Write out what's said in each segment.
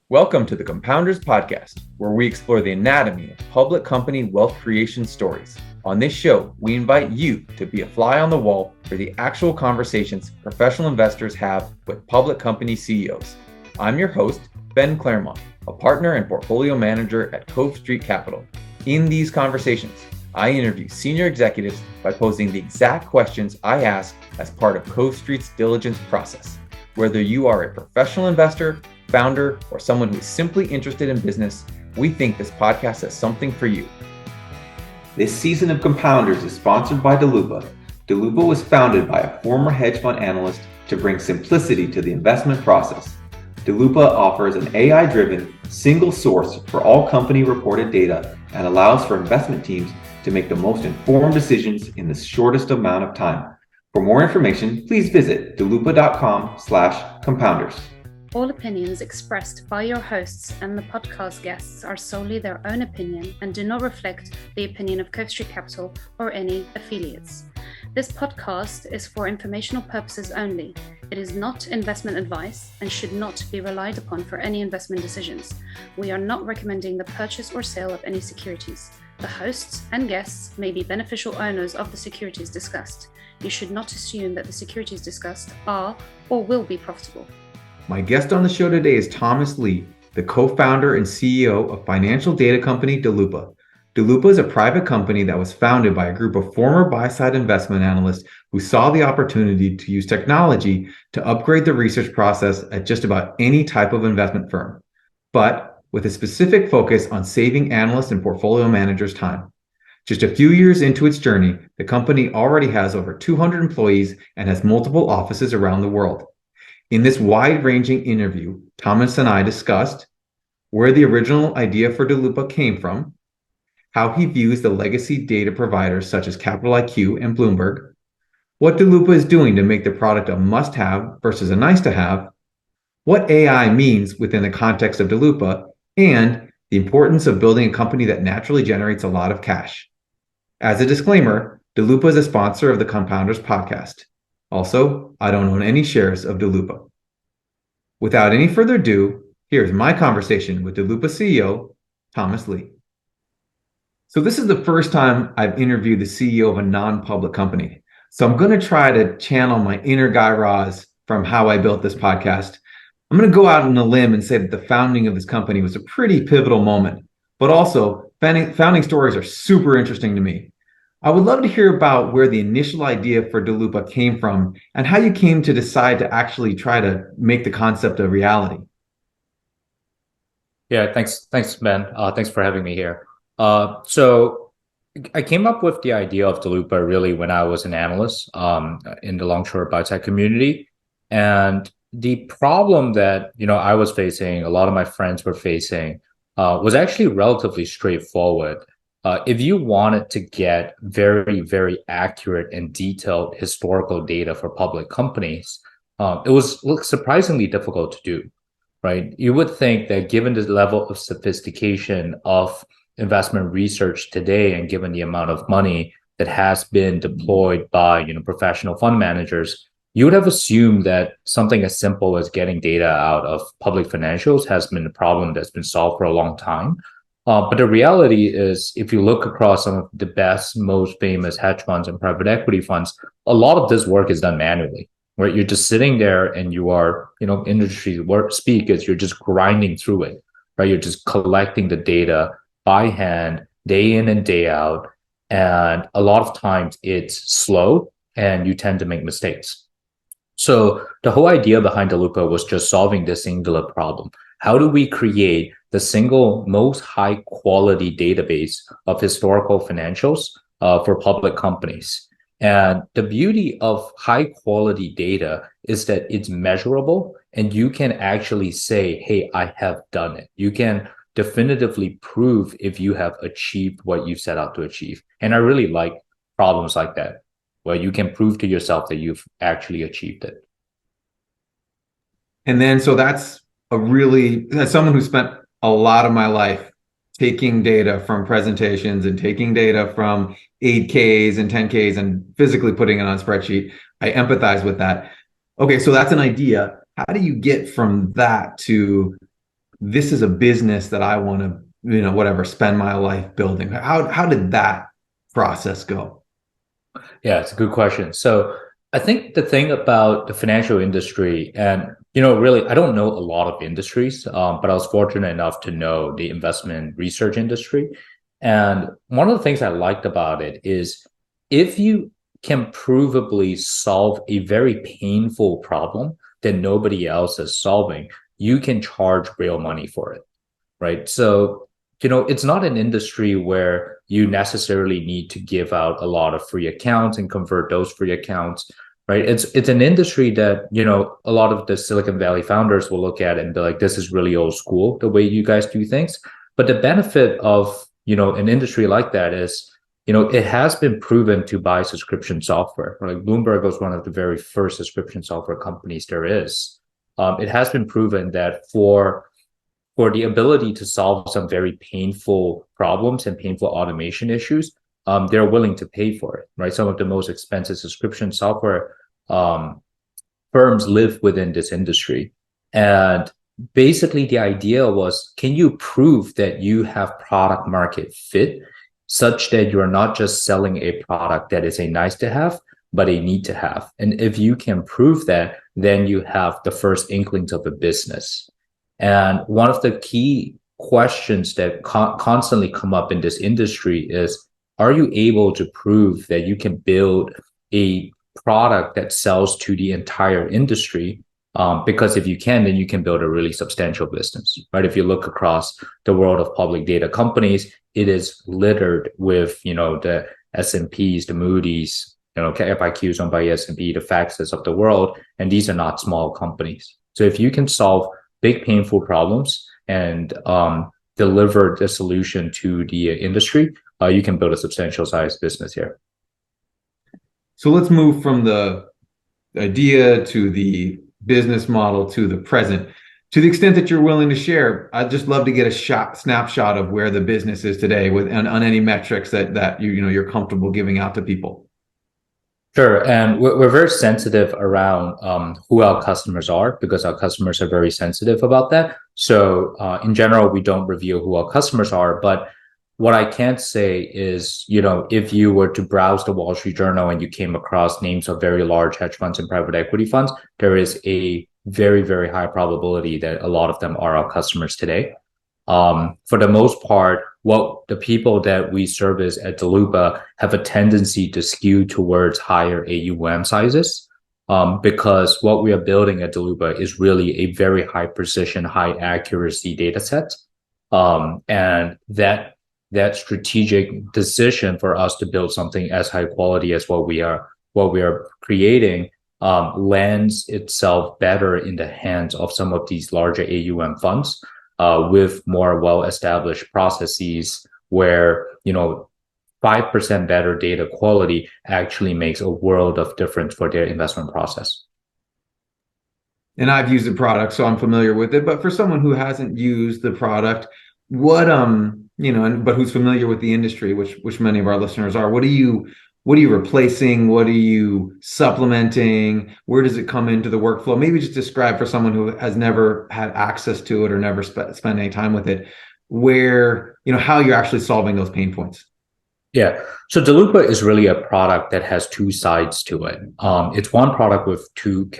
Welcome to the Compounders Podcast, where we explore the anatomy of public company wealth creation stories. On this show, we invite you to be a fly on the wall for the actual conversations professional investors have with public company CEOs. I'm your host, Ben Claremont, a partner and portfolio manager at Cove Street Capital. In these conversations, I interview senior executives by posing the exact questions I ask as part of Cove Street's diligence process. Whether you are a professional investor, founder, or someone who is simply interested in business, we think this podcast has something for you. This season of Compounders is sponsored by Daloopa. Daloopa was founded by a former hedge fund analyst to bring simplicity to the investment process. Daloopa offers an AI-driven, single source for all company-reported data and allows for investment teams to make the most informed decisions in the shortest amount of time. For more information, please visit daloopa.com/compounders. All opinions expressed by your hosts and the podcast guests are solely their own opinion and do not reflect the opinion of Cove Street Capital or any affiliates. This podcast is for informational purposes only. It is not investment advice and should not be relied upon for any investment decisions. We are not recommending the purchase or sale of any securities. The hosts and guests may be beneficial owners of the securities discussed. You should not assume that the securities discussed are or will be profitable. My guest on the show today is Thomas Lee, the co-founder and CEO of financial data company Daloopa. Daloopa is a private company that was founded by a group of former buy-side investment analysts who saw the opportunity to use technology to upgrade the research process at just about any type of investment firm, but with a specific focus on saving analysts and portfolio managers time. Just a few years into its journey, the company already has over 200 employees and has multiple offices around the world. In this wide-ranging interview, Thomas and I discussed where the original idea for Daloopa came from, how he views the legacy data providers such as CapitalIQ and Bloomberg, what Daloopa is doing to make the product a must-have versus a nice-to-have, what AI means within the context of Daloopa, and the importance of building a company that naturally generates a lot of cash. As a disclaimer, Daloopa is a sponsor of the Compounders podcast. Also, I don't own any shares of Daloopa. Without any further ado, here's my conversation with Daloopa CEO, Thomas Lee. So this is the first time I've interviewed the CEO of a non-public company. So I'm going to try to channel my inner Guy Raz from how I built this podcast. I'm going to go out on a limb and say that the founding of this company was a pretty pivotal moment, but also founding stories are super interesting to me. I would love to hear about where the initial idea for Daloopa came from and how you came to decide to actually try to make the concept a reality. Yeah, thanks, Ben. Thanks for having me here. So I came up with the idea of Daloopa really when I was an analyst in the long-short biotech community. And the problem that I was facing, a lot of my friends were facing, was actually relatively straightforward. If you wanted to get very, very accurate and detailed historical data for public companies, it was surprisingly difficult to do, right? You would think that given the level of sophistication of investment research today and given the amount of money that has been deployed by professional fund managers, you would have assumed that something as simple as getting data out of public financials has been a problem that's been solved for a long time. But the reality is, if you look across some of the best, most famous hedge funds and private equity funds, a lot of this work is done manually, where you're just sitting there and you are, industry speak is you're just grinding through it, right? You're just collecting the data by hand, day in and day out. And a lot of times it's slow and you tend to make mistakes. So the whole idea behind Daloopa was just solving this singular problem. How do we create the single most high quality database of historical financials for public companies? And the beauty of high quality data is that it's measurable and you can actually say, hey, I have done it. You can definitively prove if you have achieved what you set out to achieve. And I really like problems like that, where you can prove to yourself that you've actually achieved it. And then, so that's someone who spent a lot of my life taking data from presentations and taking data from 8Ks and 10Ks and physically putting it on a spreadsheet. I empathize with that. Okay, so that's an idea. How do you get from that to this is a business that I want to, whatever, spend my life building? How did that process go? Yeah, it's a good question. So I think the thing about the financial industry, and really, I don't know a lot of industries, but I was fortunate enough to know the investment research industry. And one of the things I liked about it is if you can provably solve a very painful problem that nobody else is solving, you can charge real money for it, right? So, it's not an industry where you necessarily need to give out a lot of free accounts and convert those free accounts, right? It's an industry that, a lot of the Silicon Valley founders will look at and be like, this is really old school, the way you guys do things. But the benefit of, an industry like that is, it has been proven to buy subscription software. Like Bloomberg was one of the very first subscription software companies there is. It has been proven that for the ability to solve some very painful problems and painful automation issues, they're willing to pay for it, right? Some of the most expensive subscription software firms live within this industry. And basically the idea was, can you prove that you have product market fit such that you're not just selling a product that is a nice to have, but a need to have? And if you can prove that, then you have the first inklings of a business. And one of the key questions that constantly come up in this industry is, are you able to prove that you can build a product that sells to the entire industry? Because if you can, then you can build a really substantial business, right? If you look across the world of public data companies, it is littered with, the S&Ps, the Moody's, CapitalIQ is owned by S&P, the FactSets of the world, and these are not small companies. So if you can solve big painful problems and deliver the solution to the industry, you can build a substantial size business here. So let's move from the idea to the business model to the present. To the extent that you're willing to share, I'd just love to get a snapshot of where the business is today on any metrics that you're comfortable giving out to people. Sure. And we're very sensitive around who our customers are, because our customers are very sensitive about that. So in general, we don't reveal who our customers are. But what I can say is, if you were to browse the Wall Street Journal and you came across names of very large hedge funds and private equity funds, there is a very, very high probability that a lot of them are our customers today. For the most part, what the people that we service at Daloopa have a tendency to skew towards higher AUM sizes, because what we are building at Daloopa is really a very high precision, high accuracy data set. And that strategic decision for us to build something as high quality as what we are creating lands itself better in the hands of some of these larger AUM funds, with more well-established processes where 5% better data quality actually makes a world of difference for their investment process. And I've used the product, so I'm familiar with it. But for someone who hasn't used the product, what but who's familiar with the industry, which many of our listeners are, what are you replacing? What are you supplementing? Where does it come into the workflow? Maybe just describe for someone who has never had access to it or never spent any time with it, where, how you're actually solving those pain points. Yeah. So Daloopa is really a product that has two sides to it. It's one product with two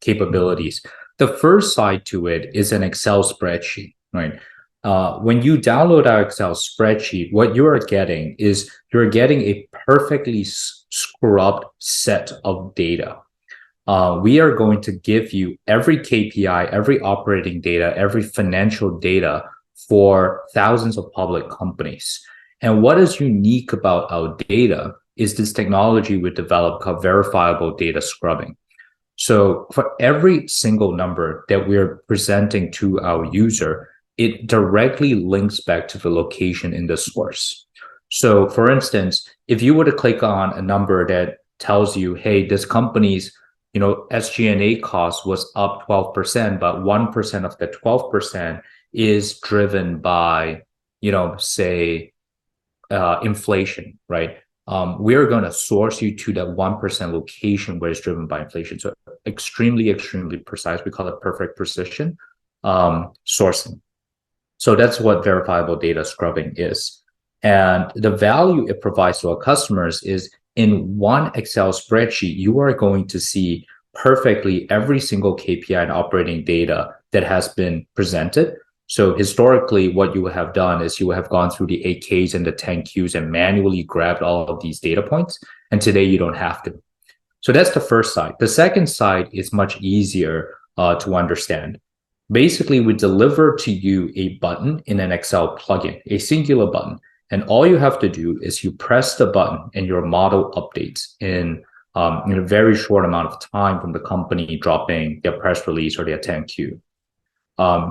capabilities. The first side to it is an Excel spreadsheet, right? When you download our Excel spreadsheet, what you are getting is you're getting a perfectly scrubbed set of data. We are going to give you every KPI, every operating data, every financial data for thousands of public companies. And what is unique about our data is this technology we developed called verifiable data scrubbing. So for every single number that we're presenting to our user, it directly links back to the location in the source. So for instance, if you were to click on a number that tells you, hey, this company's SG&A cost was up 12%, but 1% of the 12% is driven by, say, inflation, right? We're going to source you to that 1% location where it's driven by inflation. So extremely, extremely precise. We call it perfect precision. sourcing. So that's what verifiable data scrubbing is. And the value it provides to our customers is in one Excel spreadsheet, you are going to see perfectly every single KPI and operating data that has been presented. So historically, what you would have done is you would have gone through the 8Ks and the 10Qs and manually grabbed all of these data points. And today you don't have to. So that's the first side. The second side is much easier to understand. Basically, we deliver to you a button in an Excel plugin, a singular button. And all you have to do is you press the button and your model updates in a very short amount of time from the company dropping their press release or their 10Q.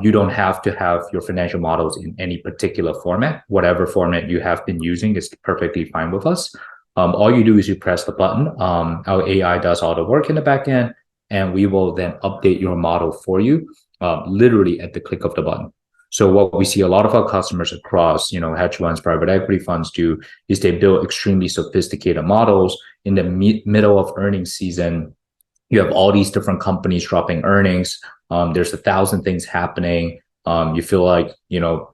You don't have to have your financial models in any particular format. Whatever format you have been using is perfectly fine with us. All you do is you press the button. Our AI does all the work in the back end, and we will then update your model for you, literally at the click of the button. So what we see a lot of our customers across, hedge funds, private equity funds do is they build extremely sophisticated models. In the middle of earnings season, you have all these different companies dropping earnings. There's 1,000 things happening. You feel like,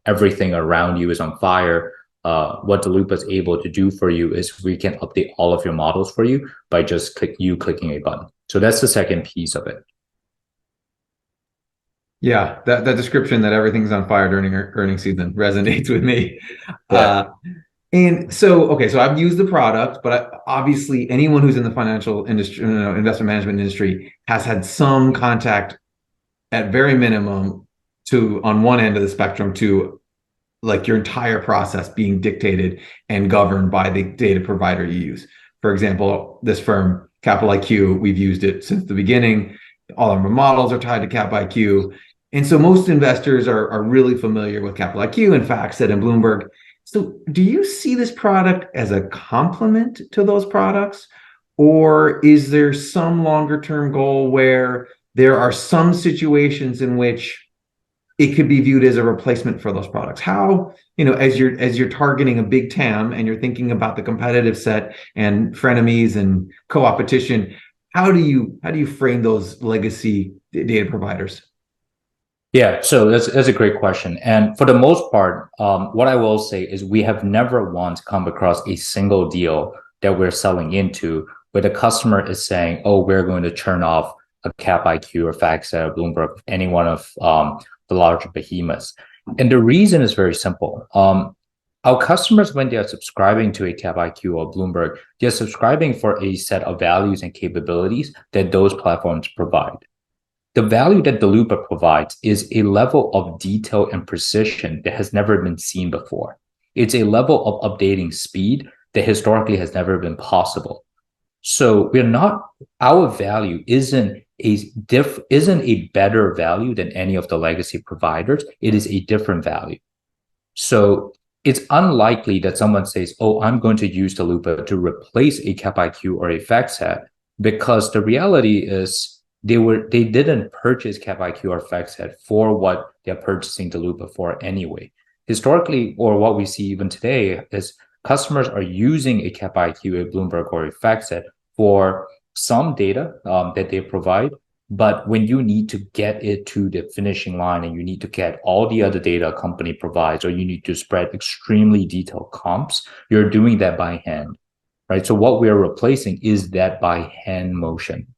everything around you is on fire. What Daloopa is able to do for you is we can update all of your models for you by just clicking a button. So that's the second piece of it. Yeah, that description that everything's on fire during earnings season resonates with me. Yeah. And so I've used the product, but obviously anyone who's in the financial industry, investment management industry has had some contact at very minimum to, on one end of the spectrum, to like your entire process being dictated and governed by the data provider you use. For example, this firm, CapitalIQ, we've used it since the beginning. All of our models are tied to CapIQ. And so most investors are really familiar with CapitalIQ and FactSet and Bloomberg. So do you see this product as a complement to those products? Or is there some longer term goal where there are some situations in which it could be viewed as a replacement for those products? How, as you're targeting a big TAM and you're thinking about the competitive set and frenemies and co-opetition, how do you frame those legacy data providers? Yeah, so that's a great question. And for the most part, what I will say is we have never once come across a single deal that we're selling into where the customer is saying, oh, we're going to turn off a CapIQ or FactSet or Bloomberg, any one of the larger behemoths. And the reason is very simple. Our customers, when they are subscribing to a CapIQ or Bloomberg, they're subscribing for a set of values and capabilities that those platforms provide. The value that Daloopa provides is a level of detail and precision that has never been seen before. It's a level of updating speed that historically has never been possible. So our value isn't a better value than any of the legacy providers. It is a different value. So it's unlikely that someone says, oh, I'm going to use Daloopa to replace a CapIQ or a FactSet, because the reality is they didn't purchase CapIQ or FactSet for what they're purchasing Daloopa for anyway. Historically, or what we see even today, is customers are using a CapIQ, a Bloomberg, or a FactSet for some data that they provide. But when you need to get it to the finishing line and you need to get all the other data a company provides, or you need to spread extremely detailed comps, you're doing that by hand, right? So what we're replacing is that by hand motion.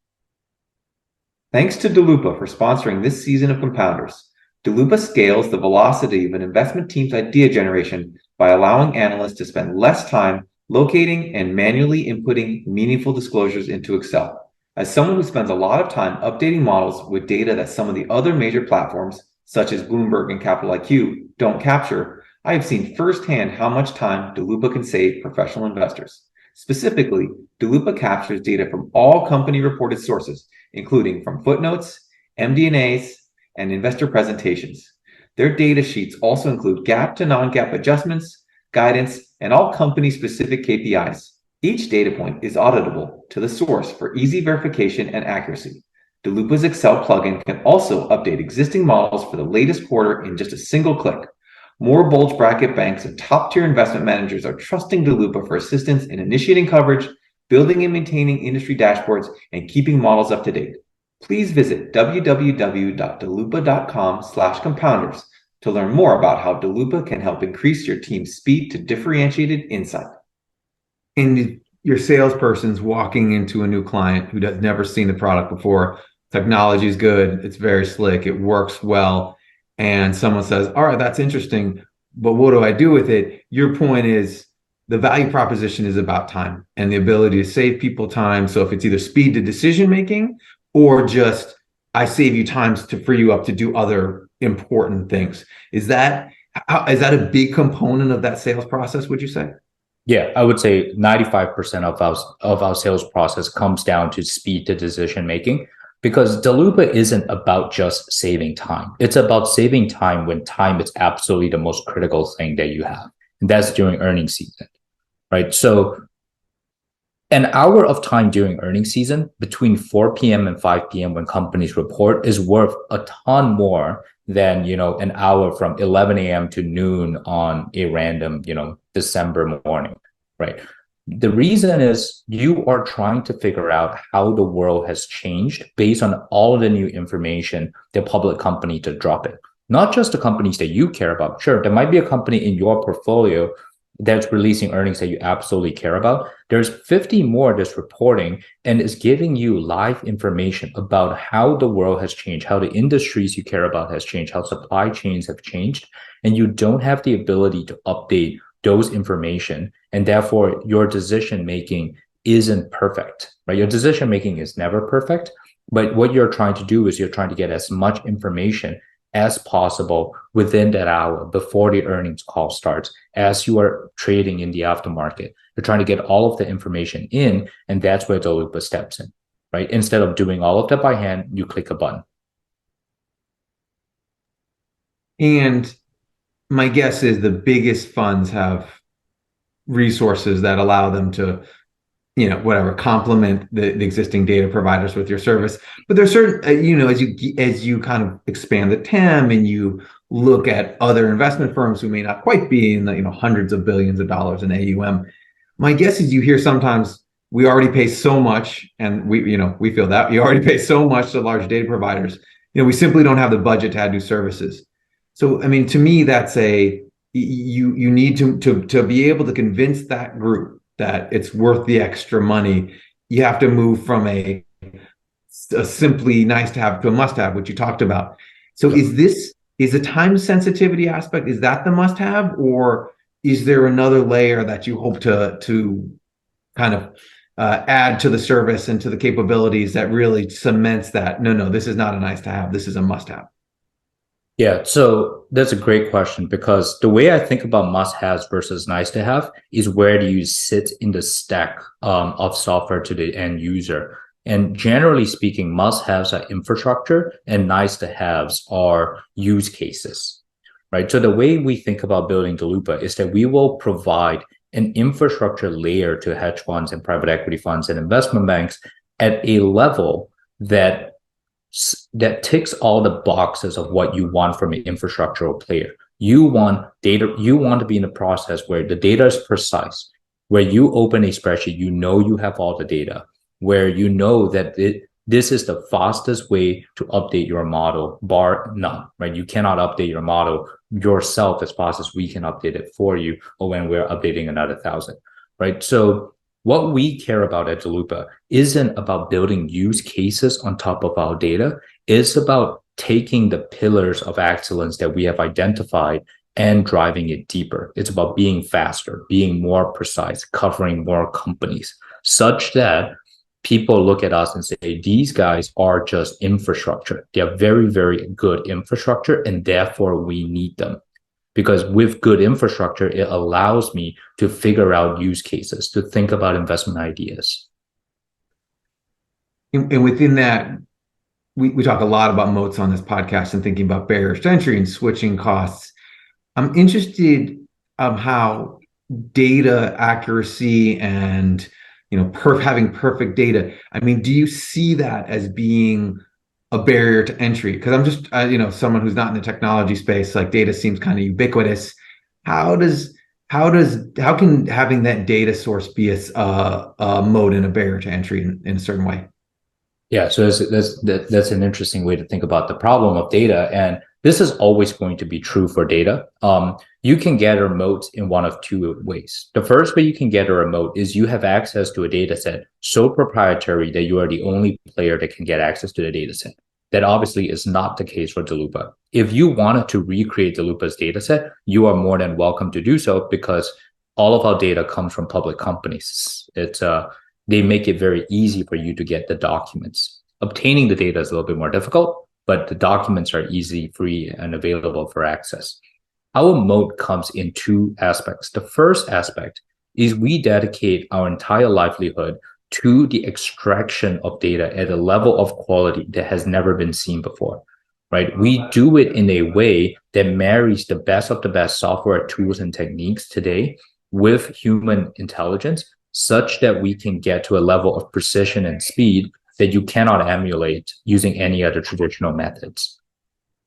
Thanks to Daloopa for sponsoring this season of Compounders. Daloopa scales the velocity of an investment team's idea generation by allowing analysts to spend less time locating and manually inputting meaningful disclosures into Excel. As someone who spends a lot of time updating models with data that some of the other major platforms, such as Bloomberg and CapitalIQ, don't capture, I have seen firsthand how much time Daloopa can save professional investors. Specifically, Daloopa captures data from all company-reported sources, including from footnotes, MD&As, and investor presentations. Their data sheets also include GAAP to non-GAAP adjustments, guidance, and all company-specific KPIs. Each data point is auditable to the source for easy verification and accuracy. Daloopa's Excel plugin can also update existing models for the latest quarter in just a single click. More bulge bracket banks and top-tier investment managers are trusting Daloopa for assistance in initiating coverage, building and maintaining industry dashboards, and keeping models up to date. Please visit www.daloopa.com/compounders to learn more about how Daloopa can help increase your team's speed to differentiated insight. And your salesperson's walking into a new client who has never seen the product before. Technology is good. It's very slick. It works well. And someone says, all right, that's interesting, but what do I do with it? Your point is the value proposition is about time and the ability to save people time. So if it's either speed to decision making or just I save you times to free you up to do other important things. Is that a big component of that sales process, would you say? Yeah, I would say 95% of our sales process comes down to speed to decision making, because Daloopa isn't about just saving time. It's about saving time when time is absolutely the most critical thing that you have. And that's during earnings season, right? So an hour of time during earnings season between 4 p.m. and 5 p.m. when companies report is worth a ton more than, an hour from 11 a.m. to noon on a random, December morning, right? The reason is you are trying to figure out how the world has changed based on all of the new information the public companies are dropping. Not just the companies that you care about. Sure, there might be a company in your portfolio that's releasing earnings that you absolutely care about. There's 50 more that's reporting and is giving you live information about how the world has changed, how the industries you care about has changed, how supply chains have changed. And you don't have the ability to update those information. And therefore, your decision-making isn't perfect, right? Your decision-making is never perfect. But what you're trying to do is you're trying to get as much information as possible within that hour before the earnings call starts, as you are trading in the aftermarket. You're trying to get all of the information in, and that's where Daloopa steps in, right? Instead of doing all of that by hand, you click a button. And my guess is the biggest funds have resources that allow them to complement the existing data providers with your service. But there's certain, as you kind of expand the TAM and you look at other investment firms who may not quite be in the hundreds of billions of dollars in AUM. My guess is you hear sometimes we already pay so much, and we feel that we already pay so much to large data providers. We simply don't have the budget to add new services. So, I mean, to me, that's you need to be able to convince that group that it's worth the extra money. You have to move from a simply nice to have to a must have, which you talked about. So is the time sensitivity aspect, is that the must have, or is there another layer that you hope to kind of add to the service and to the capabilities that really cements that, no, this is not a nice to have, this is a must have? Yeah, so that's a great question, because the way I think about must-haves versus nice-to-have is where do you sit in the stack of software to the end user. And generally speaking, must-haves are infrastructure and nice-to-haves are use cases, right? So the way we think about building Daloopa is that we will provide an infrastructure layer to hedge funds and private equity funds and investment banks at a level that ticks all the boxes of what you want from an infrastructural player. You want data, you want to be in a process where the data is precise, where you open a spreadsheet, you have all the data, where that this is the fastest way to update your model, bar none, right? You cannot update your model yourself as fast as we can update it for you, or when we're updating another 1,000, right? So what we care about at Daloopa isn't about building use cases on top of our data. It's about taking the pillars of excellence that we have identified and driving it deeper. It's about being faster, being more precise, covering more companies, such that people look at us and say, these guys are just infrastructure. They are very, very good infrastructure, and therefore we need them. Because with good infrastructure, it allows me to figure out use cases, to think about investment ideas. And within that, we talk a lot about moats on this podcast and thinking about barriers to entry and switching costs. I'm interested how data accuracy and having perfect data. I mean, do you see that as being a barrier to entry? Because I'm just someone who's not in the technology space, like data seems kind of ubiquitous. How can having that data source be a moat and a barrier to entry in a certain way? Yeah, so that's an interesting way to think about the problem of data, and this is always going to be true for data. You can get a remote in one of two ways. The first way you can get a remote is you have access to a data set so proprietary that you are the only player that can get access to the data set. That obviously is not the case for Daloopa. If you wanted to recreate Daloopa's data set, you are more than welcome to do so because all of our data comes from public companies. They make it very easy for you to get the documents. Obtaining the data is a little bit more difficult, but the documents are easy, free, and available for access. Our moat comes in two aspects. The first aspect is we dedicate our entire livelihood to the extraction of data at a level of quality that has never been seen before, right? We do it in a way that marries the best of the best software tools and techniques today with human intelligence, such that we can get to a level of precision and speed that you cannot emulate using any other traditional methods.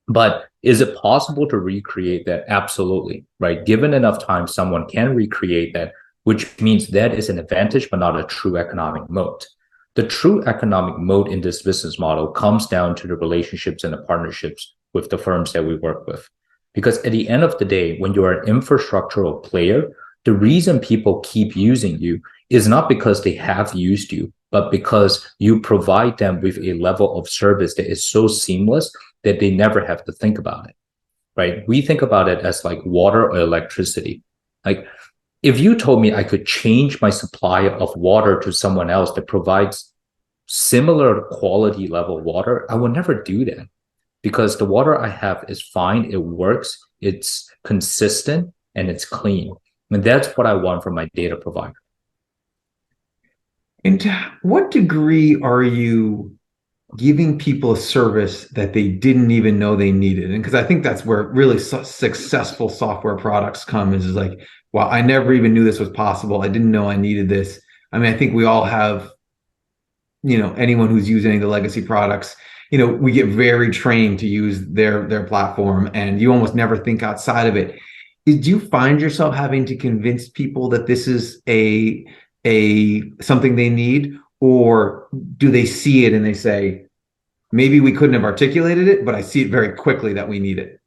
But is it possible to recreate that? Absolutely, right? Given enough time, someone can recreate that, which means that is an advantage, but not a true economic moat. The true economic moat in this business model comes down to the relationships and the partnerships with the firms that we work with. Because at the end of the day, when you're an infrastructural player, the reason people keep using you is not because they have used you, but because you provide them with a level of service that is so seamless that they never have to think about it, right? We think about it as like water or electricity. Like if you told me I could change my supply of water to someone else that provides similar quality level water, I would never do that because the water I have is fine, it works, it's consistent, and it's clean. And that's what I want from my data provider. And to what degree are you giving people a service that they didn't even know they needed? And because I think that's where really successful software products come is like, wow, I never even knew this was possible. I didn't know I needed this. I mean, I think we all have, anyone who's using the legacy products, we get very trained to use their platform and you almost never think outside of it. Do you find yourself having to convince people that this is a something they need, or do they see it and they say, maybe we couldn't have articulated it, but I see it very quickly that we need it?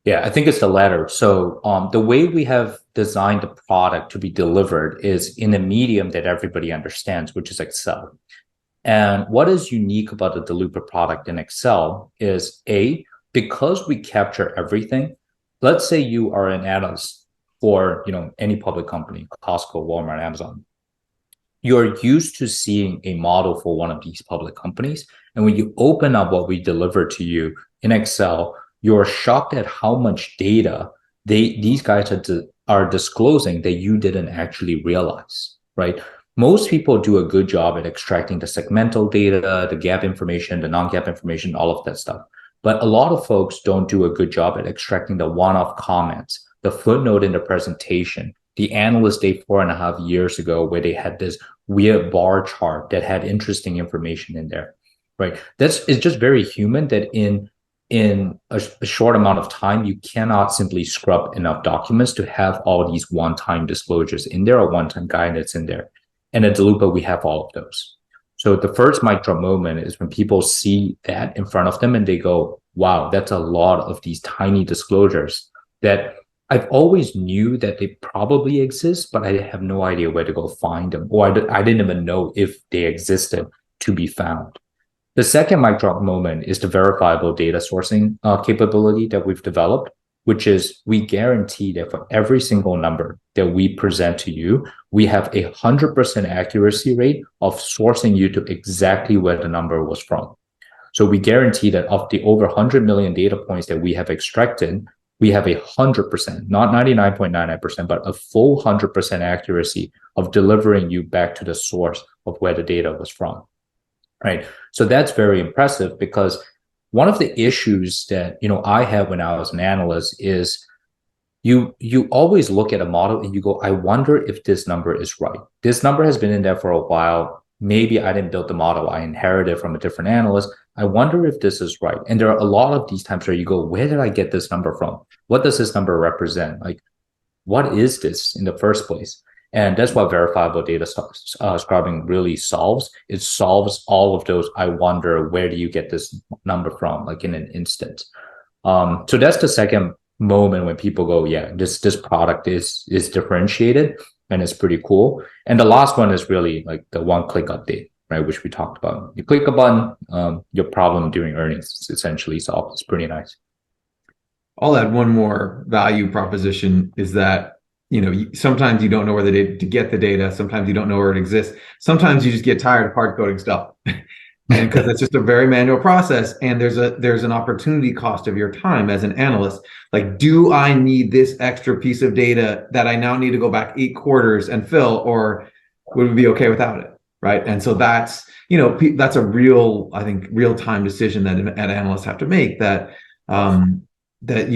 Yeah, I think it's the latter. So the way we have designed the product to be delivered is in a medium that everybody understands, which is Excel. And what is unique about the Daloopa product in Excel is because we capture everything. Let's say you are an analyst for any public company, Costco, Walmart, Amazon. You're used to seeing a model for one of these public companies. And when you open up what we deliver to you in Excel, you're shocked at how much data these guys are disclosing that you didn't actually realize, right? Most people do a good job at extracting the segmental data, the gap information, the non-gap information, all of that stuff. But a lot of folks don't do a good job at extracting the one-off comments, the footnote in the presentation, the analyst day 4.5 years ago where they had this weird bar chart that had interesting information in there, right? It's just very human that in a short amount of time, you cannot simply scrub enough documents to have all these one-time disclosures in there or one-time guidance in there. And at Daloopa, we have all of those. So the first mic drop moment is when people see that in front of them and they go, wow, that's a lot of these tiny disclosures that I've always knew that they probably exist, but I have no idea where to go find them, or I didn't even know if they existed to be found. The second mic drop moment is the verifiable data sourcing capability that we've developed, which is we guarantee that for every single number that we present to you, we have 100% accuracy rate of sourcing you to exactly where the number was from. So we guarantee that of the over 100 million data points that we have extracted, we have 100%, not 99.99%, but a full 100% accuracy of delivering you back to the source of where the data was from, right? So that's very impressive because one of the issues that I had when I was an analyst is you always look at a model and you go, I wonder if this number is right. This number has been in there for a while. Maybe I didn't build the model. I inherited from a different analyst. I wonder if this is right. And there are a lot of these times where you go, where did I get this number from? What does this number represent? Like, what is this in the first place? And that's what verifiable data scrubbing really solves. It solves all of those, I wonder, where do you get this number from, like in an instant. So that's the second moment when people go, yeah, this product is differentiated and it's pretty cool. And the last one is really like the one-click update, right, which we talked about. You click a button, your problem during earnings is essentially solved. It's pretty nice. I'll add one more value proposition is that, sometimes you don't know where the data to get the data. Sometimes you don't know where it exists. Sometimes you just get tired of hard coding stuff. And because it's just a very manual process, and there's an opportunity cost of your time as an analyst. Like, do I need this extra piece of data that I now need to go back 8 quarters and fill, or would we be okay without it? Right. And so that's a real time decision that analysts have to make, that that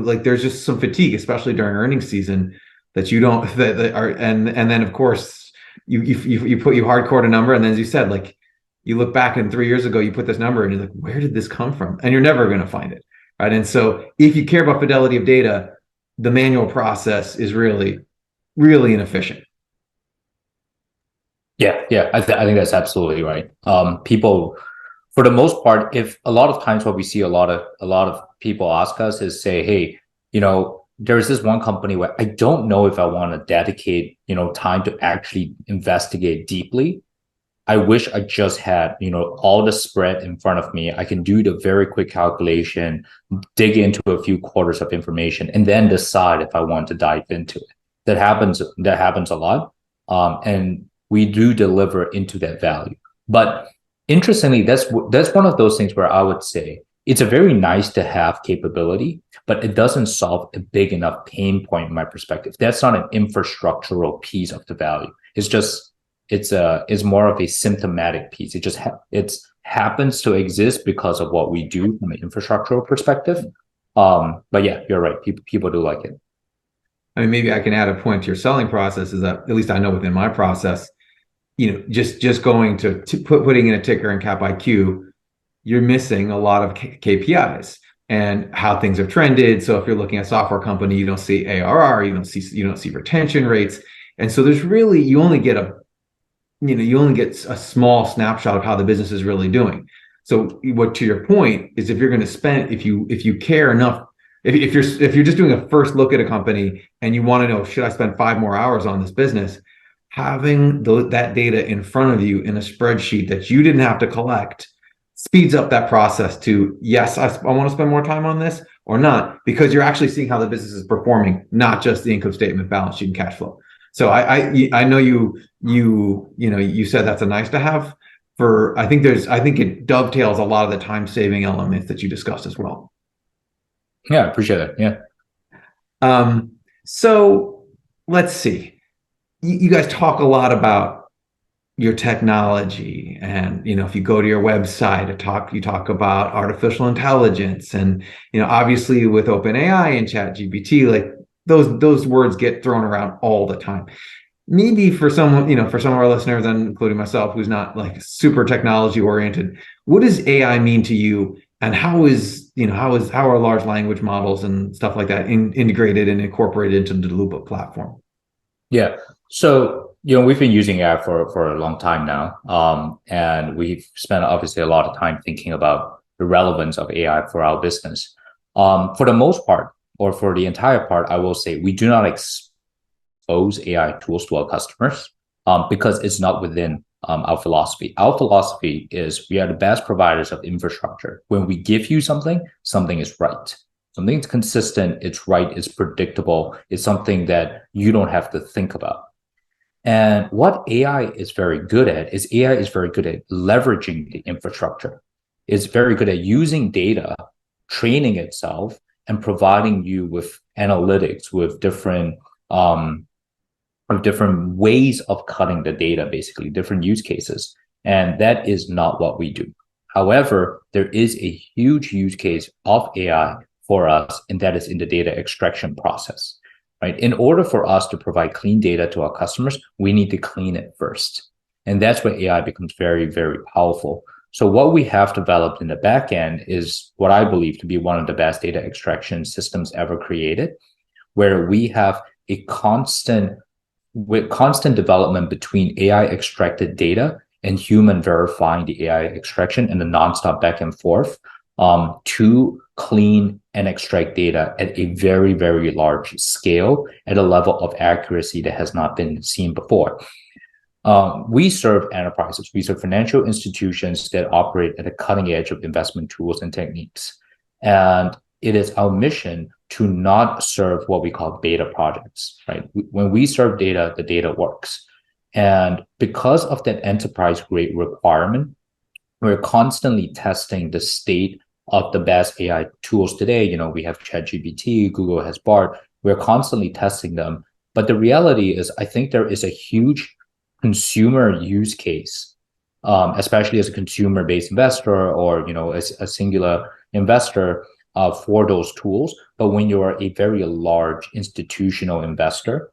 like there's just some fatigue, especially during earnings season, that you don't that are and then of course you hard code a number, and then as you said, like, you look back and 3 years ago you put this number and you're like, where did this come from? And you're never going to find it, right? And so if you care about fidelity of data, the manual process is really, really inefficient. Yeah, I think that's absolutely right. People, for the most part, if a lot of times what we see a lot of people ask us is say, hey, there's this one company where I don't know if I want to dedicate, time to actually investigate deeply. I wish I just had, all the spread in front of me. I can do the very quick calculation, dig into a few quarters of information, and then decide if I want to dive into it. That happens a lot. And we do deliver into that value. But interestingly, that's one of those things where I would say it's a very nice to have capability, but it doesn't solve a big enough pain point in my perspective. That's not an infrastructural piece of the value. It's more of a symptomatic piece. It just happens to exist because of what we do from an infrastructural perspective. But yeah, you're right. People do like it. I mean, maybe I can add a point to your selling process, is that at least I know within my process, just going to putting in a ticker in CapIQ, you're missing a lot of KPIs and how things have trended. So if you're looking at a software company, you don't see ARR, you don't see retention rates, and so there's really you only get a small snapshot of how the business is really doing. So what, to your point, is if you're going to spend, if you care enough, if you're just doing a first look at a company and you want to know, should I spend 5 more hours on this business, having that data in front of you in a spreadsheet that you didn't have to collect speeds up that process to, yes, I want to spend more time on this, or not, because you're actually seeing how the business is performing, not just the income statement, balance sheet, and cash flow. So I know you said that's a nice to have. I think it dovetails a lot of the time saving elements that you discussed as well. Yeah, I appreciate it. Yeah. So let's see. You guys talk a lot about your technology, and if you go to your website, you talk about artificial intelligence, and obviously with OpenAI and ChatGPT, like those words get thrown around all the time. Maybe for someone, for some of our listeners, and including myself, who's not like super technology oriented, what does AI mean to you, and how are large language models and stuff like that integrated and incorporated into the Daloopa platform? Yeah. So, we've been using AI for a long time now. And we've spent obviously a lot of time thinking about the relevance of AI for our business. For the most part, or for the entire part, I will say we do not expose AI tools to our customers because it's not within our philosophy. Our philosophy is we are the best providers of infrastructure. When we give you something is right. Something's consistent, it's right, it's predictable, it's something that you don't have to think about. And what AI is very good at is leveraging the infrastructure. It's very good at using data, training itself, and providing you with analytics, with different ways of cutting the data, basically different use cases. And that is not what we do. However, there is a huge use case of AI for us, and that is in the data extraction process. Right? In order for us to provide clean data to our customers, we need to clean it first. And that's where AI becomes very, very powerful. So what we have developed in the back end is what I believe to be one of the best data extraction systems ever created, where we have a constant with constant development between AI extracted data and human verifying the AI extraction and the nonstop back and forth to clean and extract data at a very, very large scale at a level of accuracy that has not been seen before. We serve enterprises, we serve financial institutions that operate at the cutting edge of investment tools and techniques. And it is our mission to not serve what we call beta projects, right? When we serve data, the data works. And because of that enterprise grade requirement, we're constantly testing the state of the best AI tools today. You know, we have ChatGPT, Google has Bard. We're constantly testing them. But the reality is, I think there is a huge consumer use case, especially as a consumer-based investor or, you know, as a singular investor for those tools. But when you are a very large institutional investor,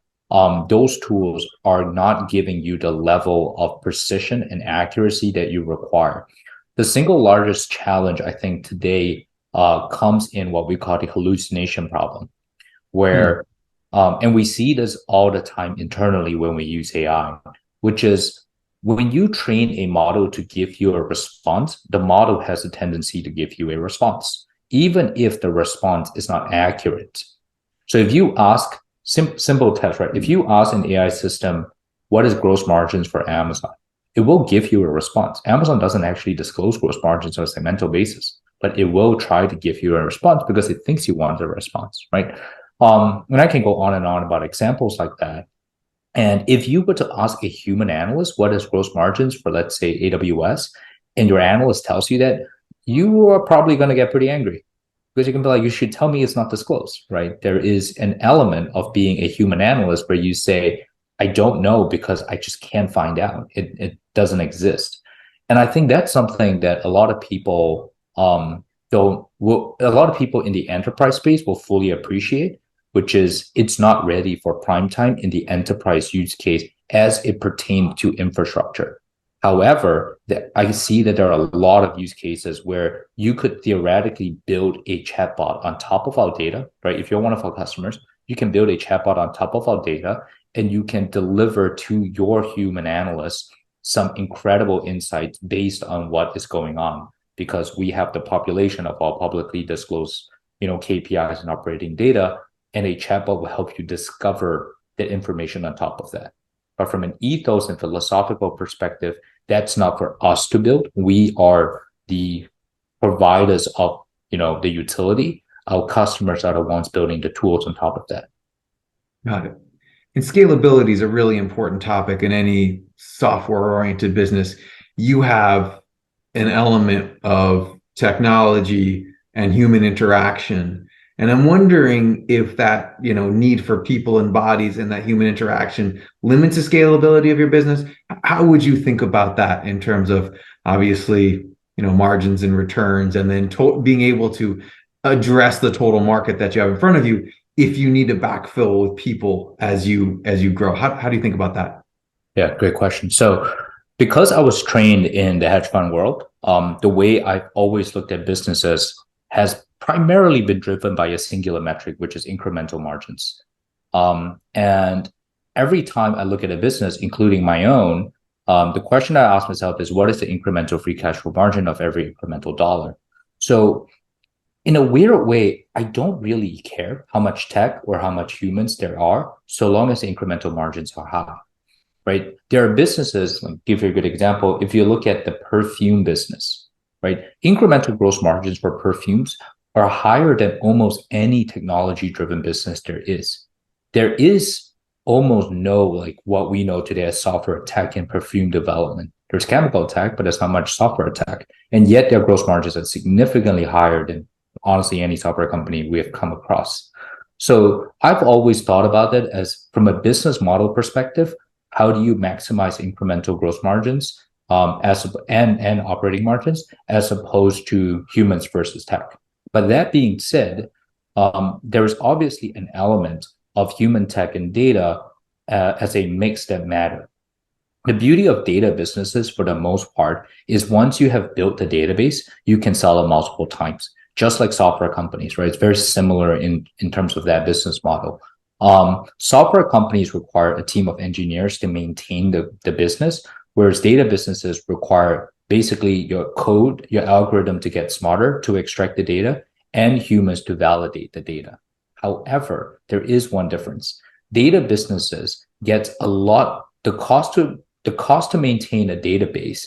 those tools are not giving you the level of precision and accuracy that you require. The single largest challenge, I think, today comes in what we call the hallucination problem, where, and we see this all the time internally when we use AI, which is when you train a model to give you a response, the model has a tendency to give you a response, even if the response is not accurate. So if you ask, simple test, right? If you ask an AI system, what is gross margins for Amazon? It will give you a response. Amazon doesn't actually disclose gross margins on a segmental basis, but it will try to give you a response because it thinks you want a response, right? And I can go on and on about examples like that. And if you were to ask a human analyst, what is gross margins for, let's say, AWS, and your analyst tells you that, you are probably going to get pretty angry because you can be like, you should tell me it's not disclosed, right? There is an element of being a human analyst where you say, I don't know because I just can't find out. It doesn't exist. And I think that's something that a lot of people a lot of people in the enterprise space will fully appreciate, which is it's not ready for prime time in the enterprise use case as it pertains to infrastructure. However, I see that there are a lot of use cases where you could theoretically build a chatbot on top of our data, right? If you're one of our customers, you can build a chatbot on top of our data, and you can deliver to your human analysts some incredible insights based on what is going on, because we have the population of all publicly disclosed, KPIs and operating data, and a chatbot will help you discover the information on top of that. But from an ethos and philosophical perspective, that's not for us to build. We are the providers of, the utility. Our customers are the ones building the tools on top of that. Got it. And scalability is a really important topic in any software-oriented business. You have an element of technology and human interaction. And I'm wondering if that, need for people and bodies and that human interaction limits the scalability of your business. How would you think about that in terms of, obviously, margins and returns, and then being able to address the total market that you have in front of you if you need to backfill with people as you grow? How do you think about that? Yeah, great question. So because I was trained in the hedge fund world, the way I've always looked at businesses has primarily been driven by a singular metric, which is incremental margins. And every time I look at a business, including my own, the question I ask myself is, what is the incremental free cash flow margin of every incremental dollar? So in a weird way, I don't really care how much tech or how much humans there are, so long as the incremental margins are high, right? There are businesses, like, give you a good example, if you look at the perfume business, right? Incremental gross margins for perfumes are higher than almost any technology-driven business there is. There is almost no, like what we know today as software tech and perfume development. There's chemical tech, but there's not much software tech. And yet their gross margins are significantly higher than honestly any software company we have come across. So I've always thought about it as, from a business model perspective, how do you maximize incremental gross margins and operating margins as opposed to humans versus tech? But that being said, there is obviously an element of human tech and data as a mix that matter. The beauty of data businesses, for the most part, is once you have built the database, you can sell it multiple times, just like software companies, right? It's very similar in terms of that business model. Software companies require a team of engineers to maintain the business, whereas data businesses require basically your code, your algorithm to get smarter, to extract the data, and humans to validate the data. However, there is one difference. Data businesses get a lot, the cost to maintain a database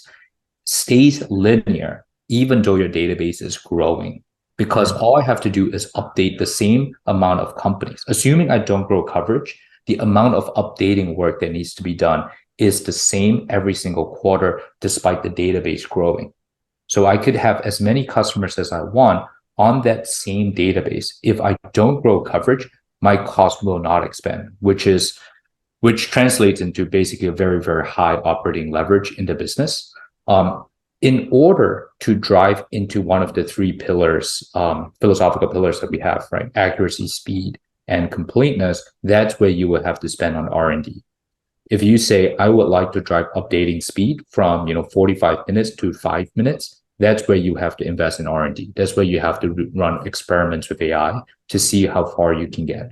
stays linear, even though your database is growing. Because all I have to do is update the same amount of companies. Assuming I don't grow coverage, the amount of updating work that needs to be done is the same every single quarter, despite the database growing. So I could have as many customers as I want on that same database. If I don't grow coverage, my cost will not expand, which translates into basically a very, very high operating leverage in the business. In order to drive into one of the three pillars, philosophical pillars that we have, right? Accuracy, speed, and completeness, that's where you will have to spend on R&D. If you say, I would like to drive updating speed from 45 minutes to 5 minutes, that's where you have to invest in R&D. That's where you have to run experiments with AI to see how far you can get.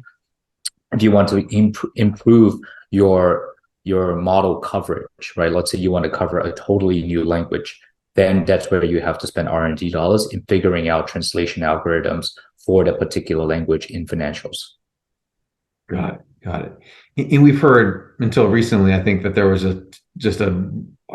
If you want to improve your model coverage, right? Let's say you want to cover a totally new language, then that's where you have to spend R&D dollars in figuring out translation algorithms for the particular language in financials. Got it. And we've heard until recently, I think, that there was just a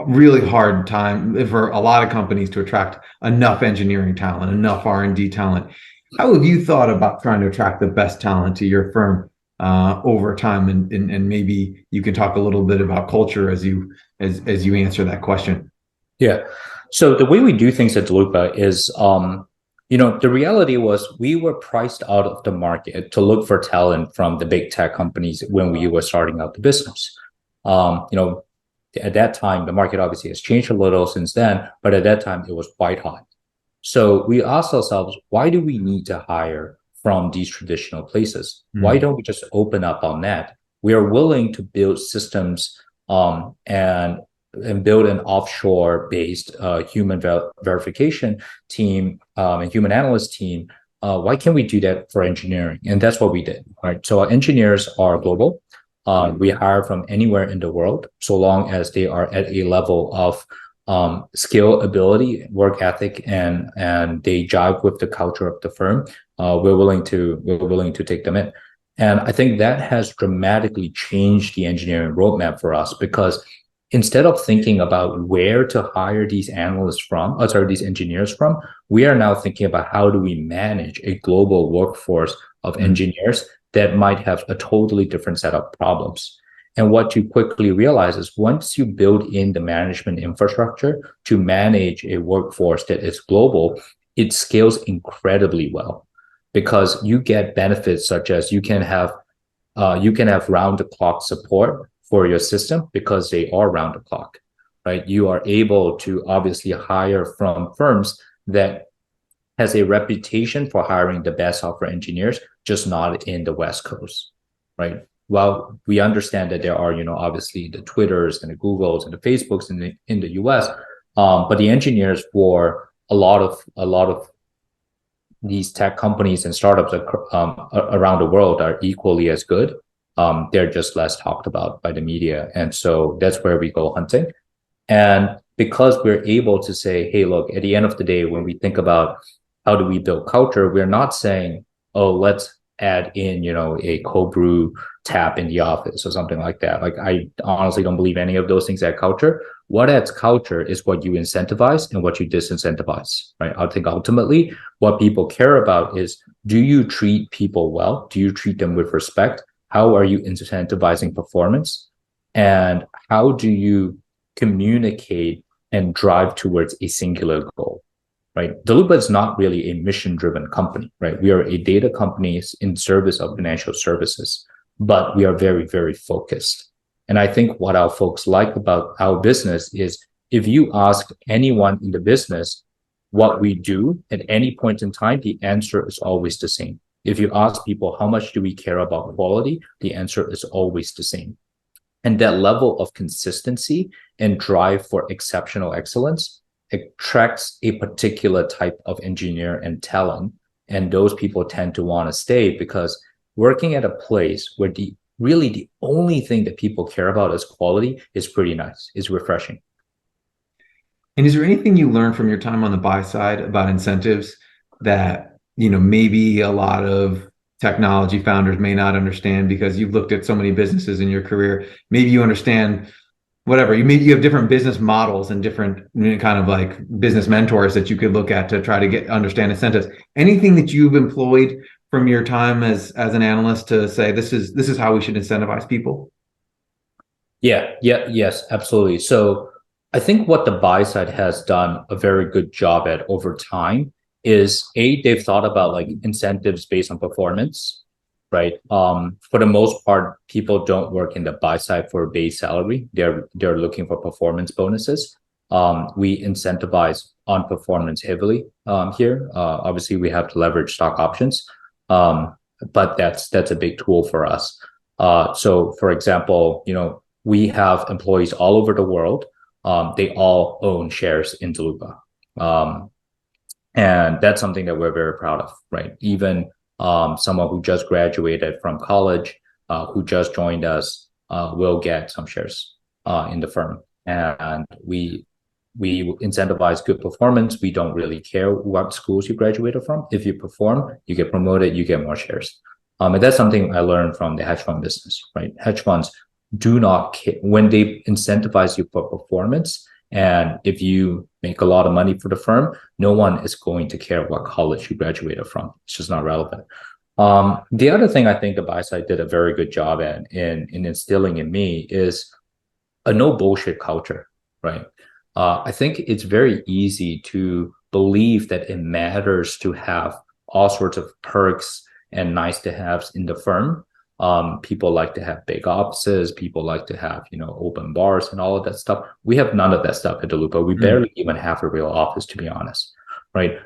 really hard time for a lot of companies to attract enough engineering talent, enough R&D talent. How have you thought about trying to attract the best talent to your firm over time? And maybe you can talk a little bit about culture as you answer that question. Yeah. So the way we do things at Daloopa is, the reality was we were priced out of the market to look for talent from the big tech companies when we were starting out the business. At that time, the market obviously has changed a little since then, but at that time it was quite hot. So we asked ourselves, why do we need to hire from these traditional places? Why don't we just open up our net? We are willing to build systems and build an offshore-based human verification team and human analyst team. Why can't we do that for engineering? And that's what we did, right? So our engineers are global. We hire from anywhere in the world, so long as they are at a level of skill, ability, work ethic, and they jive with the culture of the firm. We're willing to take them in. And I think that has dramatically changed the engineering roadmap for us, because instead of thinking about where to hire these these engineers from, we are now thinking about how do we manage a global workforce of engineers that might have a totally different set of problems. And what you quickly realize is once you build in the management infrastructure to manage a workforce that is global, it scales incredibly well, because you get benefits such as you can have round-the-clock support for your system because they are round the clock, right? You are able to obviously hire from firms that has a reputation for hiring the best software engineers, just not in the West Coast, right? While we understand that there are, obviously the Twitters and the Googles and the Facebooks in the US, but the engineers for a lot of these tech companies and startups around the world are equally as good. They're just less talked about by the media. And so that's where we go hunting. And because we're able to say, hey, look, at the end of the day, when we think about how do we build culture, we're not saying, oh, let's add in, a cold brew tap in the office or something like that. Like, I honestly don't believe any of those things add culture. What adds culture is what you incentivize and what you disincentivize, right? I think ultimately what people care about is, do you treat people well? Do you treat them with respect? How are you incentivizing performance? And how do you communicate and drive towards a singular goal, right? Daloopa is not really a mission-driven company, right? We are a data company in service of financial services, but we are very, very focused. And I think what our folks like about our business is, if you ask anyone in the business what we do at any point in time, the answer is always the same. If you ask people how much do we care about quality, the answer is always the same. And that level of consistency and drive for exceptional excellence attracts a particular type of engineer and talent. And those people tend to want to stay because working at a place where the only thing that people care about is quality is pretty nice. It's refreshing. And is there anything you learned from your time on the buy side about incentives that, maybe a lot of technology founders may not understand because you've looked at so many businesses in your career? Maybe you understand whatever. You have different business models and different kind of like business mentors that you could look at to try to understand incentives. Anything that you've employed from your time as an analyst to say this is how we should incentivize people? Yes, absolutely. So I think what the buy side has done a very good job at over time is they've thought about like incentives based on performance, right? For the most part, people don't work in the buy side for a base salary. They're looking for performance bonuses. We incentivize on performance heavily here. Obviously, we have to leverage stock options, but that's a big tool for us. So, for example, we have employees all over the world. They all own shares in Daloopa. And that's something that we're very proud of, right? Even someone who just graduated from college, who just joined us, will get some shares in the firm. And we incentivize good performance. We don't really care what schools you graduated from. If you perform, you get promoted, you get more shares. And that's something I learned from the hedge fund business, right? Hedge funds do not care when they incentivize you for performance. And if you make a lot of money for the firm, no one is going to care what college you graduated from. It's just not relevant. The other thing I think the buy side did a very good job at in instilling in me is a no bullshit culture, right? I think it's very easy to believe that it matters to have all sorts of perks and nice to haves in the firm. People like to have big offices. People like to have, open bars and all of that stuff. We have none of that stuff at Daloopa. We barely even have a real office, to be honest, right?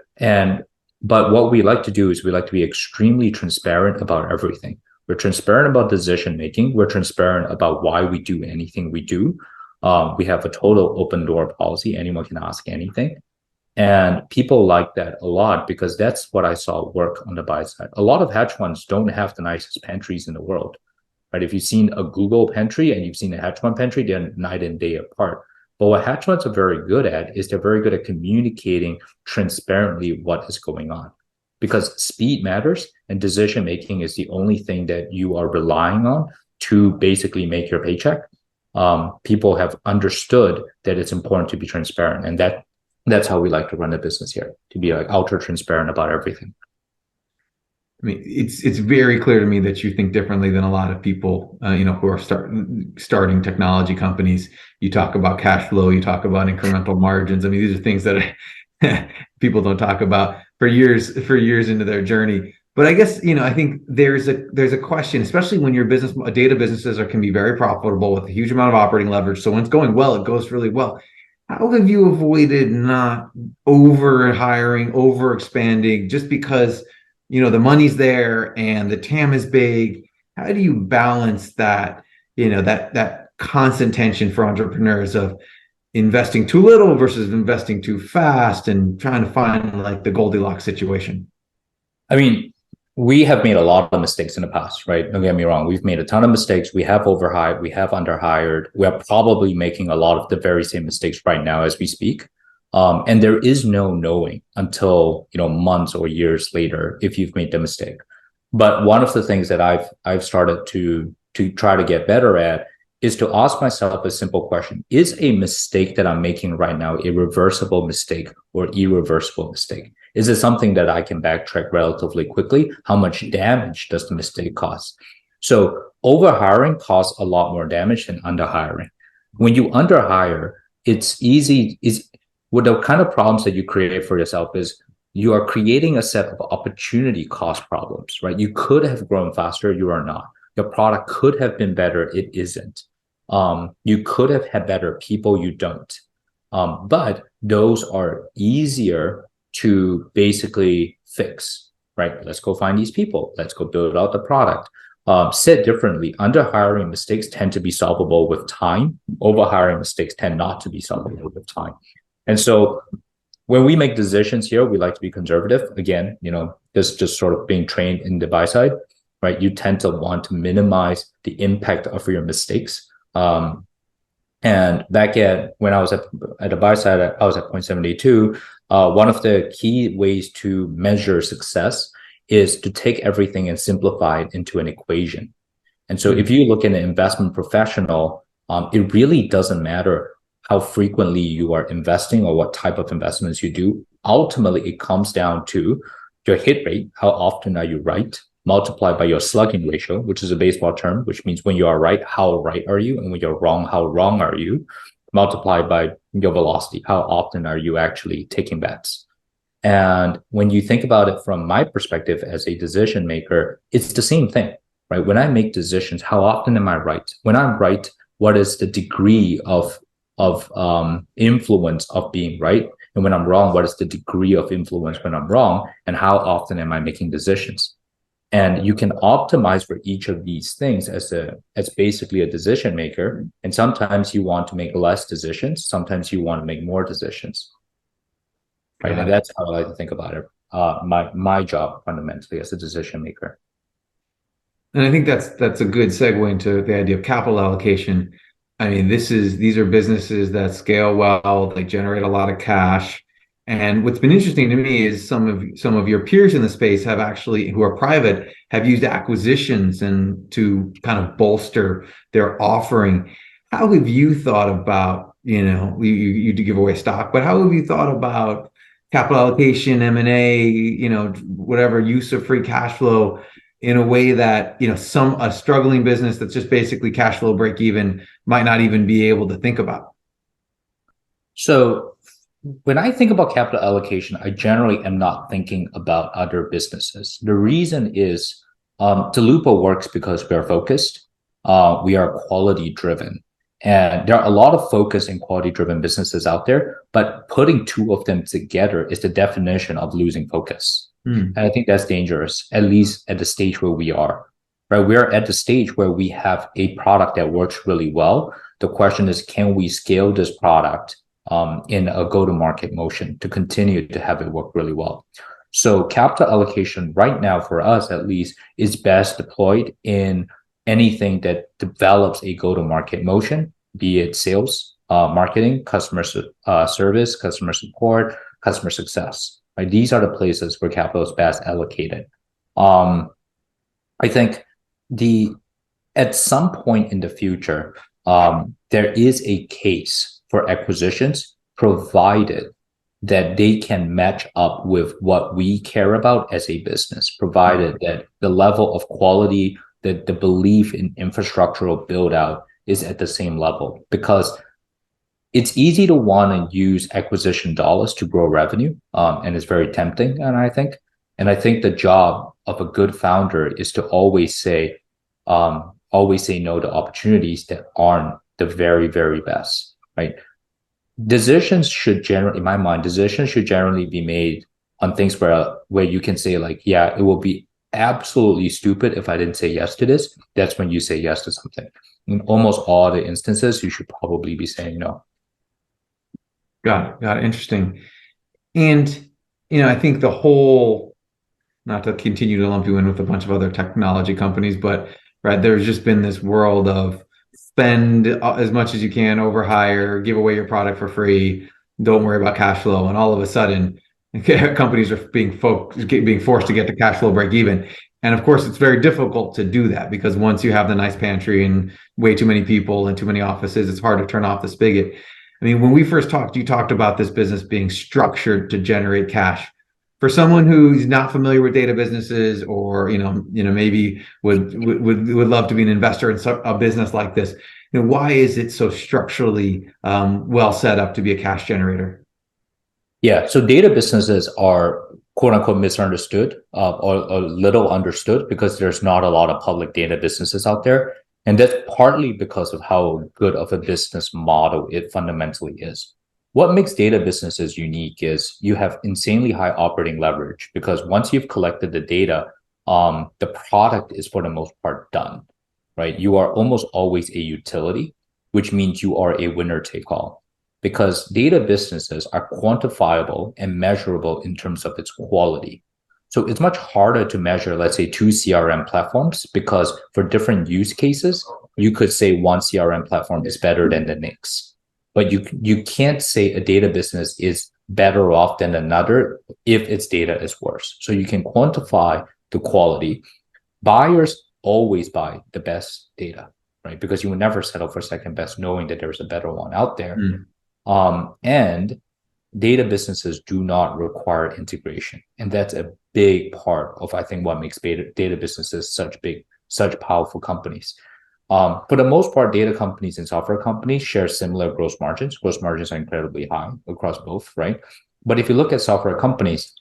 But what we like to do is we like to be extremely transparent about everything. We're transparent about decision making. We're transparent about why we do anything we do. We have a total open door policy. Anyone can ask anything. And people like that a lot because that's what I saw work on the buy side. A lot of hedge funds don't have the nicest pantries in the world, right? If you've seen a Google pantry and you've seen a hedge fund pantry, they're night and day apart. But what hedge funds are very good at is they're very good at communicating transparently what is going on, because speed matters and decision making is the only thing that you are relying on to basically make your paycheck. People have understood that it's important to be transparent, and that's how we like to run a business here, to be like ultra transparent about everything. I mean, it's very clear to me that you think differently than a lot of people, who are starting technology companies. You talk about cash flow, you talk about incremental margins. I mean, these are things that people don't talk about for years into their journey. But I guess, I think there's a question, especially when your data businesses can be very profitable with a huge amount of operating leverage. So when it's going well, it goes really well. How have you avoided not over hiring, over expanding, just because, the money's there and the TAM is big? How do you balance that, that constant tension for entrepreneurs of investing too little versus investing too fast and trying to find like the Goldilocks situation? I mean, we have made a lot of mistakes in the past, right? Don't get me wrong. We've made a ton of mistakes. We have overhired. We have underhired. We are probably making a lot of the very same mistakes right now as we speak. And there is no knowing until, months or years later if you've made the mistake. But one of the things that I've started to try to get better at is to ask myself a simple question. Is a mistake that I'm making right now a reversible mistake or irreversible mistake? Is it something that I can backtrack relatively quickly? How much damage does the mistake cause? So overhiring causes a lot more damage than underhiring. When you underhire, it's easy. With the kind of problems that you create for yourself is you are creating a set of opportunity cost problems, right? You could have grown faster. You are not. Your product could have been better. It isn't. You could have had better people. You don't. But those are easier to basically fix, right? Let's go find these people. Let's go build out the product. Said differently, underhiring mistakes tend to be solvable with time. Overhiring mistakes tend not to be solvable with time. And so when we make decisions here, we like to be conservative. Again, this just sort of being trained in the buy side. right? You tend to want to minimize the impact of your mistakes. And back when I was at the buy side, I was at 0.72. One of the key ways to measure success is to take everything and simplify it into an equation. And so if you look at an investment professional, it really doesn't matter how frequently you are investing or what type of investments you do. Ultimately, it comes down to your hit rate. How often are you right? Multiplied by your slugging ratio, which is a baseball term, which means when you are right, how right are you? And when you're wrong, how wrong are you? Multiplied by your velocity. How often are you actually taking bets? And when you think about it from my perspective as a decision maker, it's the same thing, right? When I make decisions, how often am I right? When I'm right, what is the degree of influence of being right? And when I'm wrong, what is the degree of influence when I'm wrong? And how often am I making decisions? And you can optimize for each of these things as basically a decision maker. And sometimes you want to make less decisions. Sometimes you want to make more decisions. Right. And that's how I like to think about it. My job fundamentally as a decision maker. And I think that's a good segue into the idea of capital allocation. I mean, these are businesses that scale well, they generate a lot of cash. And what's been interesting to me is some of your peers in the space have actually, who are private, have used acquisitions and to kind of bolster their offering. How have you thought about, you do give away stock, but how have you thought about capital allocation, M&A, whatever use of free cash flow in a way that, a struggling business that's just basically cash flow break even might not even be able to think about? So when I think about capital allocation, I generally am not thinking about other businesses. The reason is Daloopa works because we are focused. We are quality driven. And there are a lot of focus and quality driven businesses out there, but putting two of them together is the definition of losing focus. And I think that's dangerous, at least at the stage where we are, right? We're at the stage where we have a product that works really well. The question is, can we scale this product in a go-to-market motion to continue to have it work really well? So capital allocation right now for us, at least, is best deployed in anything that develops a go-to-market motion, be it sales, marketing, customer service, customer support, customer success. Right? These are the places where capital is best allocated. I think at some point in the future, there is a case for acquisitions, provided that they can match up with what we care about as a business, provided that the level of quality, that the belief in infrastructural build out is at the same level. Because it's easy to want to use acquisition dollars to grow revenue, and it's very tempting. And I think the job of a good founder is to always say no to opportunities that aren't the very, very best, right? Decisions should generally be made on things where you can say like, yeah, it will be absolutely stupid if I didn't say yes to this. That's when you say yes to something. In almost all the instances, you should probably be saying no. Got it. Interesting. And, I think the whole, not to continue to lump you in with a bunch of other technology companies, but right, there's just been this world of spend as much as you can, overhire, give away your product for free, don't worry about cash flow. And all of a sudden, companies are being forced to get to cash flow break even. And of course, it's very difficult to do that because once you have the nice pantry and way too many people and too many offices, it's hard to turn off the spigot. I mean, when we first talked, you talked about this business being structured to generate cash. For someone who's not familiar with data businesses, or maybe would love to be an investor in a business like this, why is it so structurally well set up to be a cash generator? Yeah, so data businesses are quote unquote misunderstood or little understood because there's not a lot of public data businesses out there. And that's partly because of how good of a business model it fundamentally is. What makes data businesses unique is you have insanely high operating leverage because once you've collected the data, the product is for the most part done, right? You are almost always a utility, which means you are a winner take all because data businesses are quantifiable and measurable in terms of its quality. So it's much harder to measure, let's say, two CRM platforms, because for different use cases, you could say one CRM platform is better than the next. But you can't say a data business is better off than another if its data is worse. So you can quantify the quality. Buyers always buy the best data, right? Because you would never settle for second best, knowing that there's a better one out there. And data businesses do not require integration. And that's a big part of, I think, what makes data businesses such powerful companies. For the most part, data companies and software companies share similar gross margins. Gross margins are incredibly high across both, right? But if you look at software companies,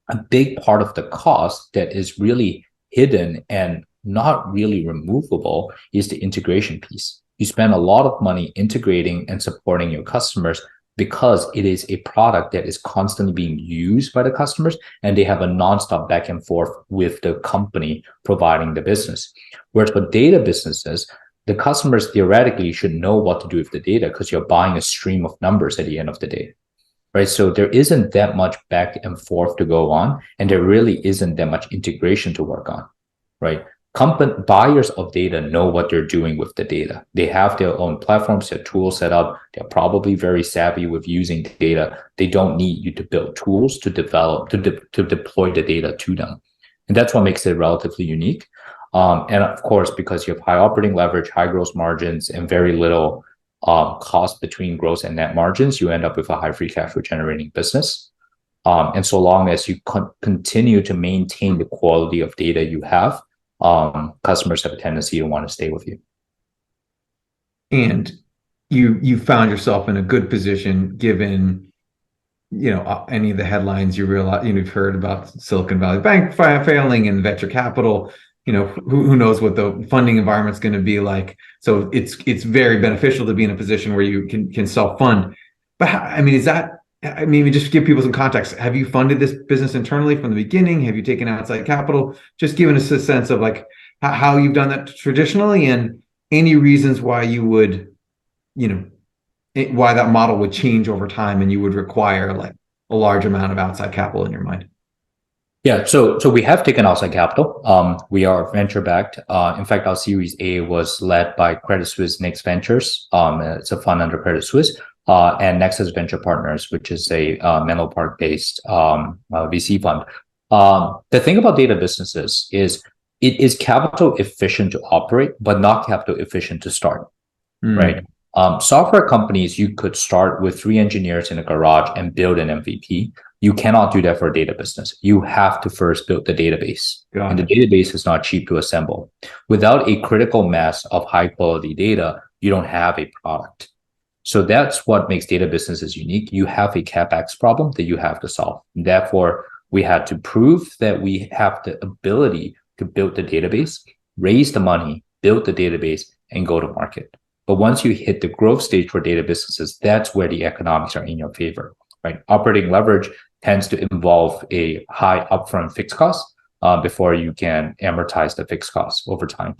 a big part of the cost that is really hidden and not really removable is the integration piece. You spend a lot of money integrating and supporting your customers because it is a product that is constantly being used by the customers, and they have a nonstop back and forth with the company providing the business. Whereas for data businesses, the customers theoretically should know what to do with the data because you're buying a stream of numbers at the end of the day, right? So there isn't that much back and forth to go on, and there really isn't that much integration to work on, right? Buyers of data know what they're doing with the data. They have their own platforms, their tools set up. They're probably very savvy with using data. They don't need you to build tools to develop, to deploy the data to them. And that's what makes it relatively unique. And of course, because you have high operating leverage, high gross margins, and very little cost between gross and net margins, you end up with a high free cash flow generating business. And so long as you continue to maintain the quality of data you have, customers have a tendency to want to stay with you. And you found yourself in a good position given, any of the headlines you realize, you've heard about Silicon Valley Bank failing and venture capital. Who knows what the funding environment's going to be like. So it's very beneficial to be in a position where you can self-fund. But just give people some context. Have you funded this business internally from the beginning? Have you taken outside capital? Just giving us a sense of like how you've done that traditionally, and any reasons why you would, why that model would change over time and you would require like a large amount of outside capital in your mind. Yeah, so we have taken outside capital. We are venture backed. In fact, our Series A was led by Credit Suisse Next Ventures. It's a fund under Credit Suisse. And Nexus Venture Partners, which is a Menlo Park-based VC fund. The thing about data businesses is it is capital efficient to operate, but not capital efficient to start, right? Software companies, you could start with 3 engineers in a garage and build an MVP. You cannot do that for a data business. You have to first build the database. And the database is not cheap to assemble. Without a critical mass of high quality data, you don't have a product. So that's what makes data businesses unique. You have a CapEx problem that you have to solve. And therefore, we had to prove that we have the ability to build the database, raise the money, build the database, and go to market. But once you hit the growth stage for data businesses, that's where the economics are in your favor, right? Operating leverage tends to involve a high upfront fixed cost before you can amortize the fixed costs over time.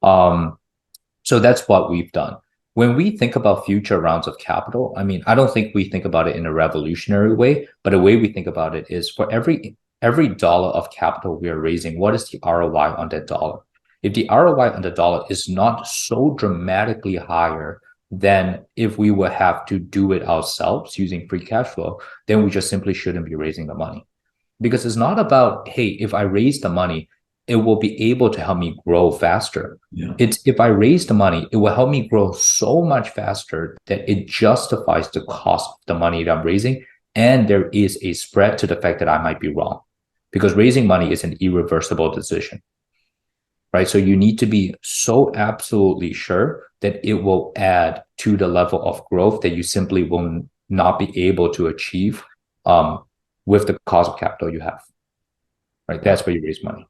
So that's what we've done. When we think about future rounds of capital, I don't think we think about it in a revolutionary way, but the way we think about it is for every dollar of capital we are raising, what is the ROI on that dollar? If the ROI on the dollar is not so dramatically higher than if we would have to do it ourselves using free cash flow, then we just simply shouldn't be raising the money. Because it's not about, hey, if I raise the money, it will be able to help me grow faster. It's if I raise the money, it will help me grow so much faster that it justifies the cost of the money that I'm raising. And there is a spread to the fact that I might be wrong, because raising money is an irreversible decision, right? So you need to be so absolutely sure that it will add to the level of growth that you simply will not be able to achieve with the cost of capital you have, right? That's where you raise money.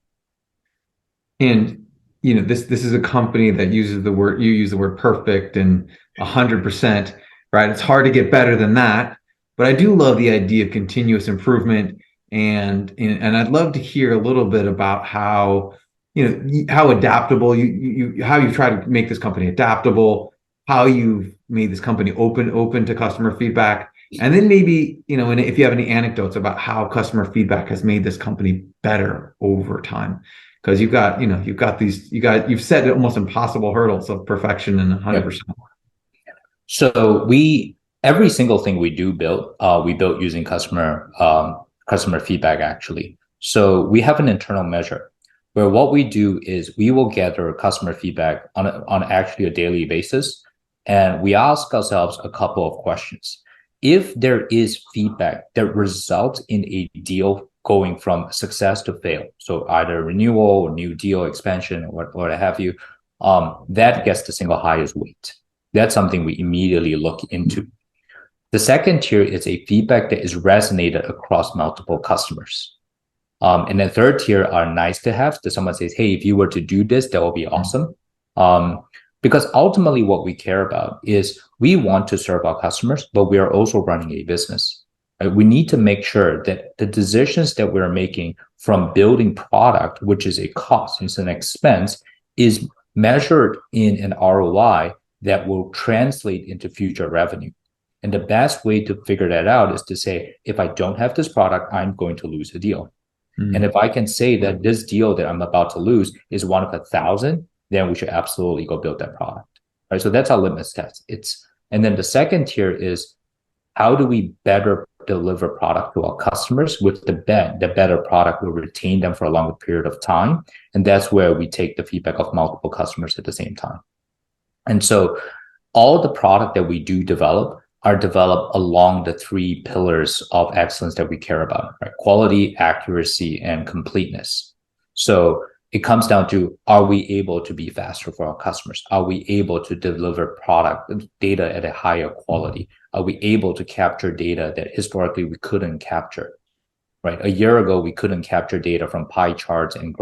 And this is a company that uses the word perfect and 100%, right? It's hard to get better than that, but I do love the idea of continuous improvement, and I'd love to hear a little bit about how how adaptable how you've tried to make this company adaptable, how you've made this company open to customer feedback, And then maybe, and if you have any anecdotes about how customer feedback has made this company better over time, because you've set almost impossible hurdles of perfection and 100%. So every single thing we built using customer feedback actually. So we have an internal measure where what we do is we will gather customer feedback on actually a daily basis, and we ask ourselves a couple of questions. If there is feedback that results in a deal going from success to fail, so either renewal or new deal expansion or what have you, that gets the single highest weight. That's something we immediately look into. The second tier is a feedback that is resonated across multiple customers. And the third tier are nice to have. That someone says, hey, if you were to do this, that would be awesome. Because ultimately what we care about is we want to serve our customers, but we are also running a business. Right? We need to make sure that the decisions that we're making from building product, which is a cost, it's an expense, is measured in an ROI that will translate into future revenue. And the best way to figure that out is to say, if I don't have this product, I'm going to lose a deal. Mm-hmm. And if I can say that this deal that I'm about to lose is one of 1,000, then we should absolutely go build that product. Right. So that's our litmus test. And then the second tier is, how do we better deliver product to our customers with the better product will retain them for a longer period of time. And that's where we take the feedback of multiple customers at the same time. And so all the product that we do develop are developed along the 3 pillars of excellence that we care about, right? Quality, accuracy, and completeness. So it comes down to, are we able to be faster for our customers? Are we able to deliver product data at a higher quality? Are we able to capture data that historically we couldn't capture, right? A year ago, we couldn't capture data from pie charts and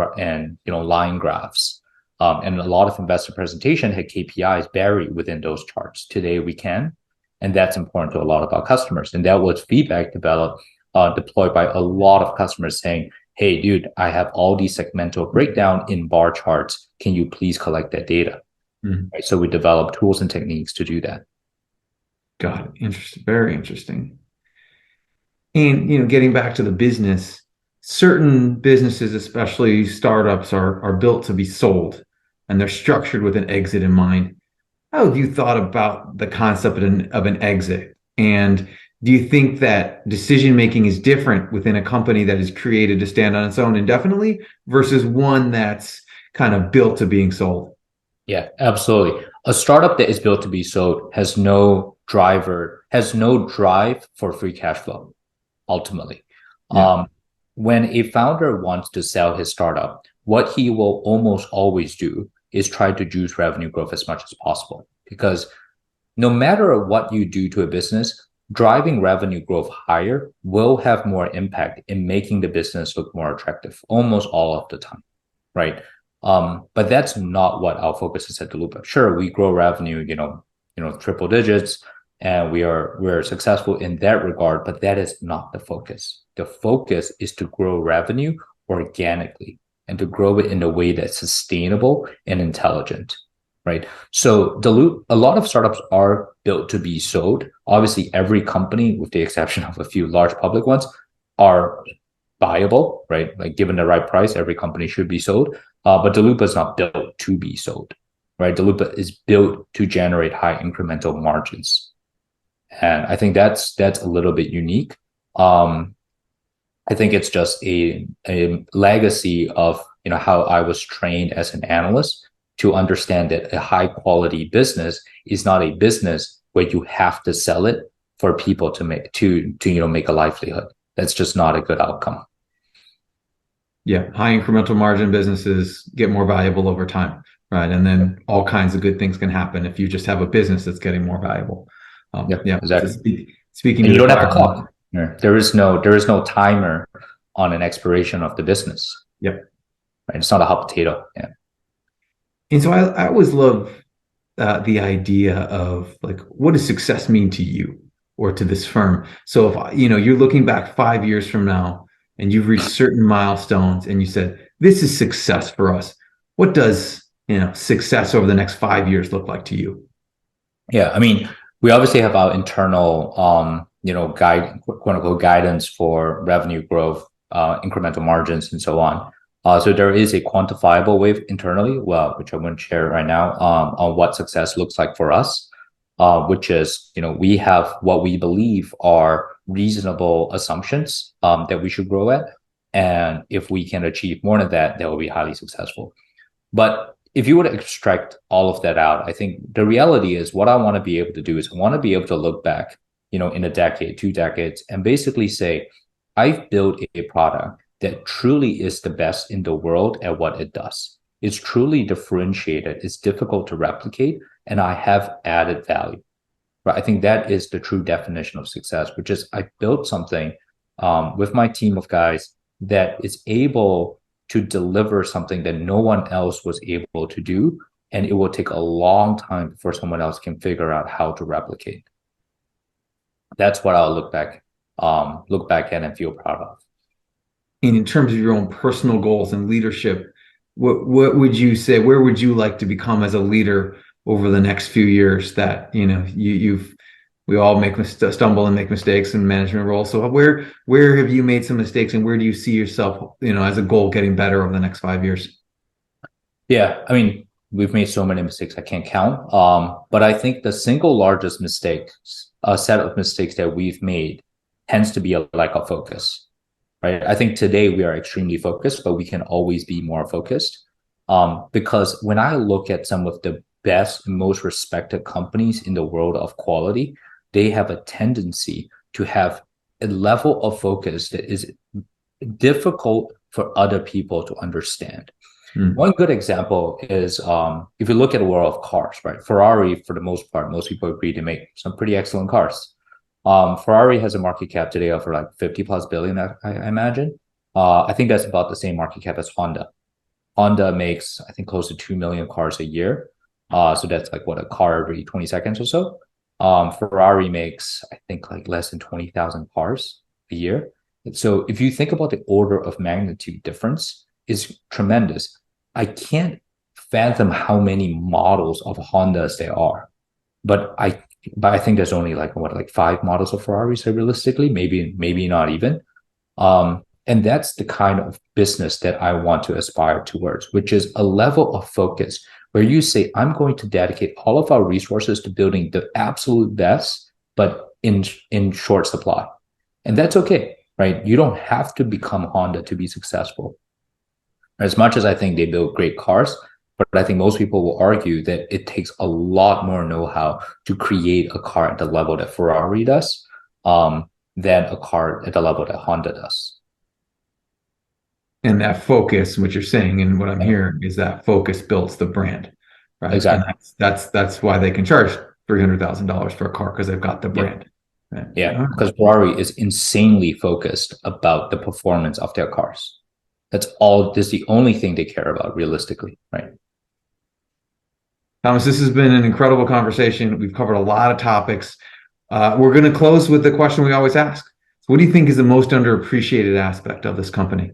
line graphs. And a lot of investor presentation had KPIs buried within those charts. Today we can, and that's important to a lot of our customers. And that was feedback deployed by a lot of customers saying, hey, dude, I have all these segmental breakdown in bar charts. Can you please collect that data? Mm-hmm. Right, so we develop tools and techniques to do that. Got it. Interesting. Very interesting. And, getting back to the business, certain businesses, especially startups, are built to be sold, and they're structured with an exit in mind. How have you thought about the concept of an exit? And do you think that decision-making is different within a company that is created to stand on its own indefinitely versus one that's kind of built to being sold? Yeah, absolutely. A startup that is built to be sold has no drive for free cash flow, ultimately. Yeah. When a founder wants to sell his startup, what he will almost always do is try to juice revenue growth as much as possible. Because no matter what you do to a business, driving revenue growth higher will have more impact in making the business look more attractive almost all of the time, right? But that's not what our focus is at Daloopa. Sure, we grow revenue, triple digits, and we're successful in that regard, but that is not the focus. The focus is to grow revenue organically and to grow it in a way that's sustainable and intelligent. Right. So a lot of startups are built to be sold. Obviously, every company, with the exception of a few large public ones, are viable, right? Like given the right price, every company should be sold. But Daloopa is not built to be sold, right? Daloopa is built to generate high incremental margins. And I think that's a little bit unique. I think it's just a legacy of how I was trained as an analyst to understand that a high quality business is not a business where you have to sell it for people to make a livelihood. That's just not a good outcome. Yeah, high incremental margin businesses get more valuable over time, right? And then all kinds of good things can happen if you just have a business that's getting more valuable. Yeah, exactly. Speaking, and you don't have a clock. There is no timer on an expiration of the business. Yep. Right? It's not a hot potato. Yeah. And so I always love the idea of like, what does success mean to you or to this firm? So if you're looking back 5 years from now and you've reached certain milestones and you said, this is success for us, what does success over the next 5 years look like to you? Yeah, I mean, we obviously have our internal quote unquote guidance for revenue growth, incremental margins, and so on. So there is a quantifiable way internally, well, which I wouldn't share right now, on what success looks like for us, which is, we have what we believe are reasonable assumptions that we should grow at. And if we can achieve more than that, that will be highly successful. But if you were to extract all of that out, I think the reality is what I want to be able to do is I want to be able to look back, in a decade, 2 decades, and basically say, I've built a product that truly is the best in the world at what it does. It's truly differentiated. It's difficult to replicate, and I have added value. Right? I think that is the true definition of success, which is I built something with my team of guys that is able to deliver something that no one else was able to do, and it will take a long time before someone else can figure out how to replicate. That's what I'll look back at and feel proud of. And in terms of your own personal goals and leadership, what would you say? Where would you like to become as a leader over the next few years? That we all stumble and make mistakes in management roles. So where have you made some mistakes, and where do you see yourself, as a goal, getting better over the next 5 years? Yeah, I mean, we've made so many mistakes I can't count. But I think the single largest set of mistakes that we've made tends to be a lack of focus. Right. I think today we are extremely focused, but we can always be more focused. Because when I look at some of the best and most respected companies in the world of quality, they have a tendency to have a level of focus that is difficult for other people to understand. One good example is if you look at the world of cars, right? Ferrari, for the most part, most people agree to make some pretty excellent cars. Ferrari has a market cap today of like 50 plus billion, I imagine. I think that's about the same market cap as Honda. Honda makes, I think, close to 2 million cars a year. So that's like what, a car every 20 seconds or so. Ferrari makes, I think, like less than 20,000 cars a year. So if you think about the order of magnitude difference, is tremendous. I can't fathom how many models of Hondas there are, but I think there's only like 5 models of Ferraris realistically, maybe not even. And that's the kind of business that I want to aspire towards, which is a level of focus where you say, I'm going to dedicate all of our resources to building the absolute best, but in short supply. And that's okay, right? You don't have to become Honda to be successful. As much as I think they build great cars, but I think most people will argue that it takes a lot more know-how to create a car at the level that Ferrari does than a car at the level that Honda does. And that focus, what you're saying, and what I'm hearing is that focus builds the brand, right? Exactly. And that's why they can charge $300,000 for a car, because they've got the brand. Right? Yeah, because Ferrari is insanely focused about the performance of their cars. That's the only thing they care about realistically, right? Thomas, this has been an incredible conversation. We've covered a lot of topics. We're going to close with the question we always ask. What do you think is the most underappreciated aspect of this company?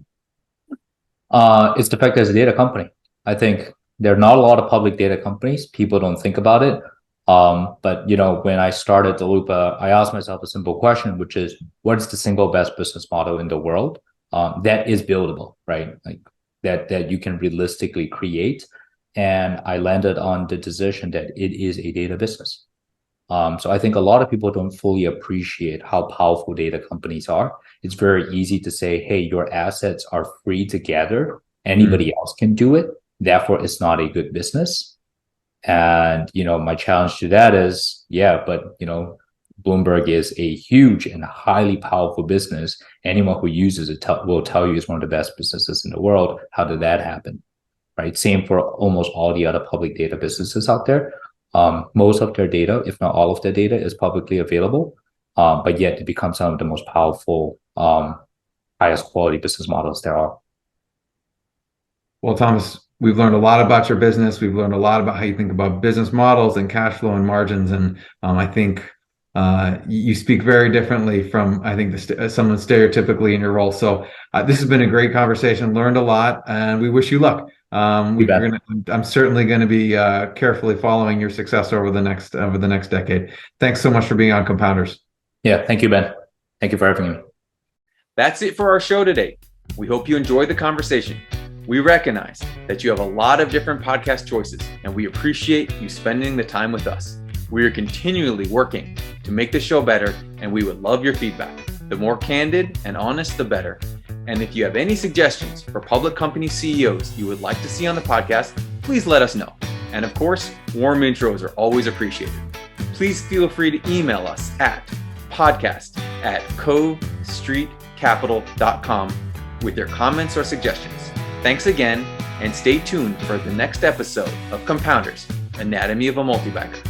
It's the fact that it's a data company. I think there are not a lot of public data companies. People don't think about it. But when I started Daloopa, I asked myself a simple question, which is, what is the single best business model in the world that is buildable, right? Like that you can realistically create. And I landed on the decision that it is a data business. So I think a lot of people don't fully appreciate how powerful data companies are. It's very easy to say, hey, your assets are free to gather. Anybody else can do it. Therefore, it's not a good business. And, my challenge to that is, but Bloomberg is a huge and highly powerful business. Anyone who uses it will tell you it's one of the best businesses in the world. How did that happen? Right? Same for almost all the other public data businesses out there. Most of their data, if not all of their data, is publicly available, but yet it becomes some of the most powerful, highest quality business models there are. Well, Thomas, we've learned a lot about your business. We've learned a lot about how you think about business models and cash flow and margins. And I think you speak very differently from, I think, someone stereotypically in your role. So this has been a great conversation, learned a lot, and we wish you luck. I'm certainly going to be carefully following your success over the next decade. Thanks so much for being on Compounders. Yeah, thank you, Ben. Thank you for having me. That's it for our show today. We hope you enjoyed the conversation. We recognize that you have a lot of different podcast choices, and we appreciate you spending the time with us. We are continually working to make the show better, and we would love your feedback. The more candid and honest, the better. And if you have any suggestions for public company CEOs you would like to see on the podcast, please let us know. And of course, warm intros are always appreciated. Please feel free to email us at podcast@covestreetcapital.com with your comments or suggestions. Thanks again, and stay tuned for the next episode of Compounders, Anatomy of a Multibagger.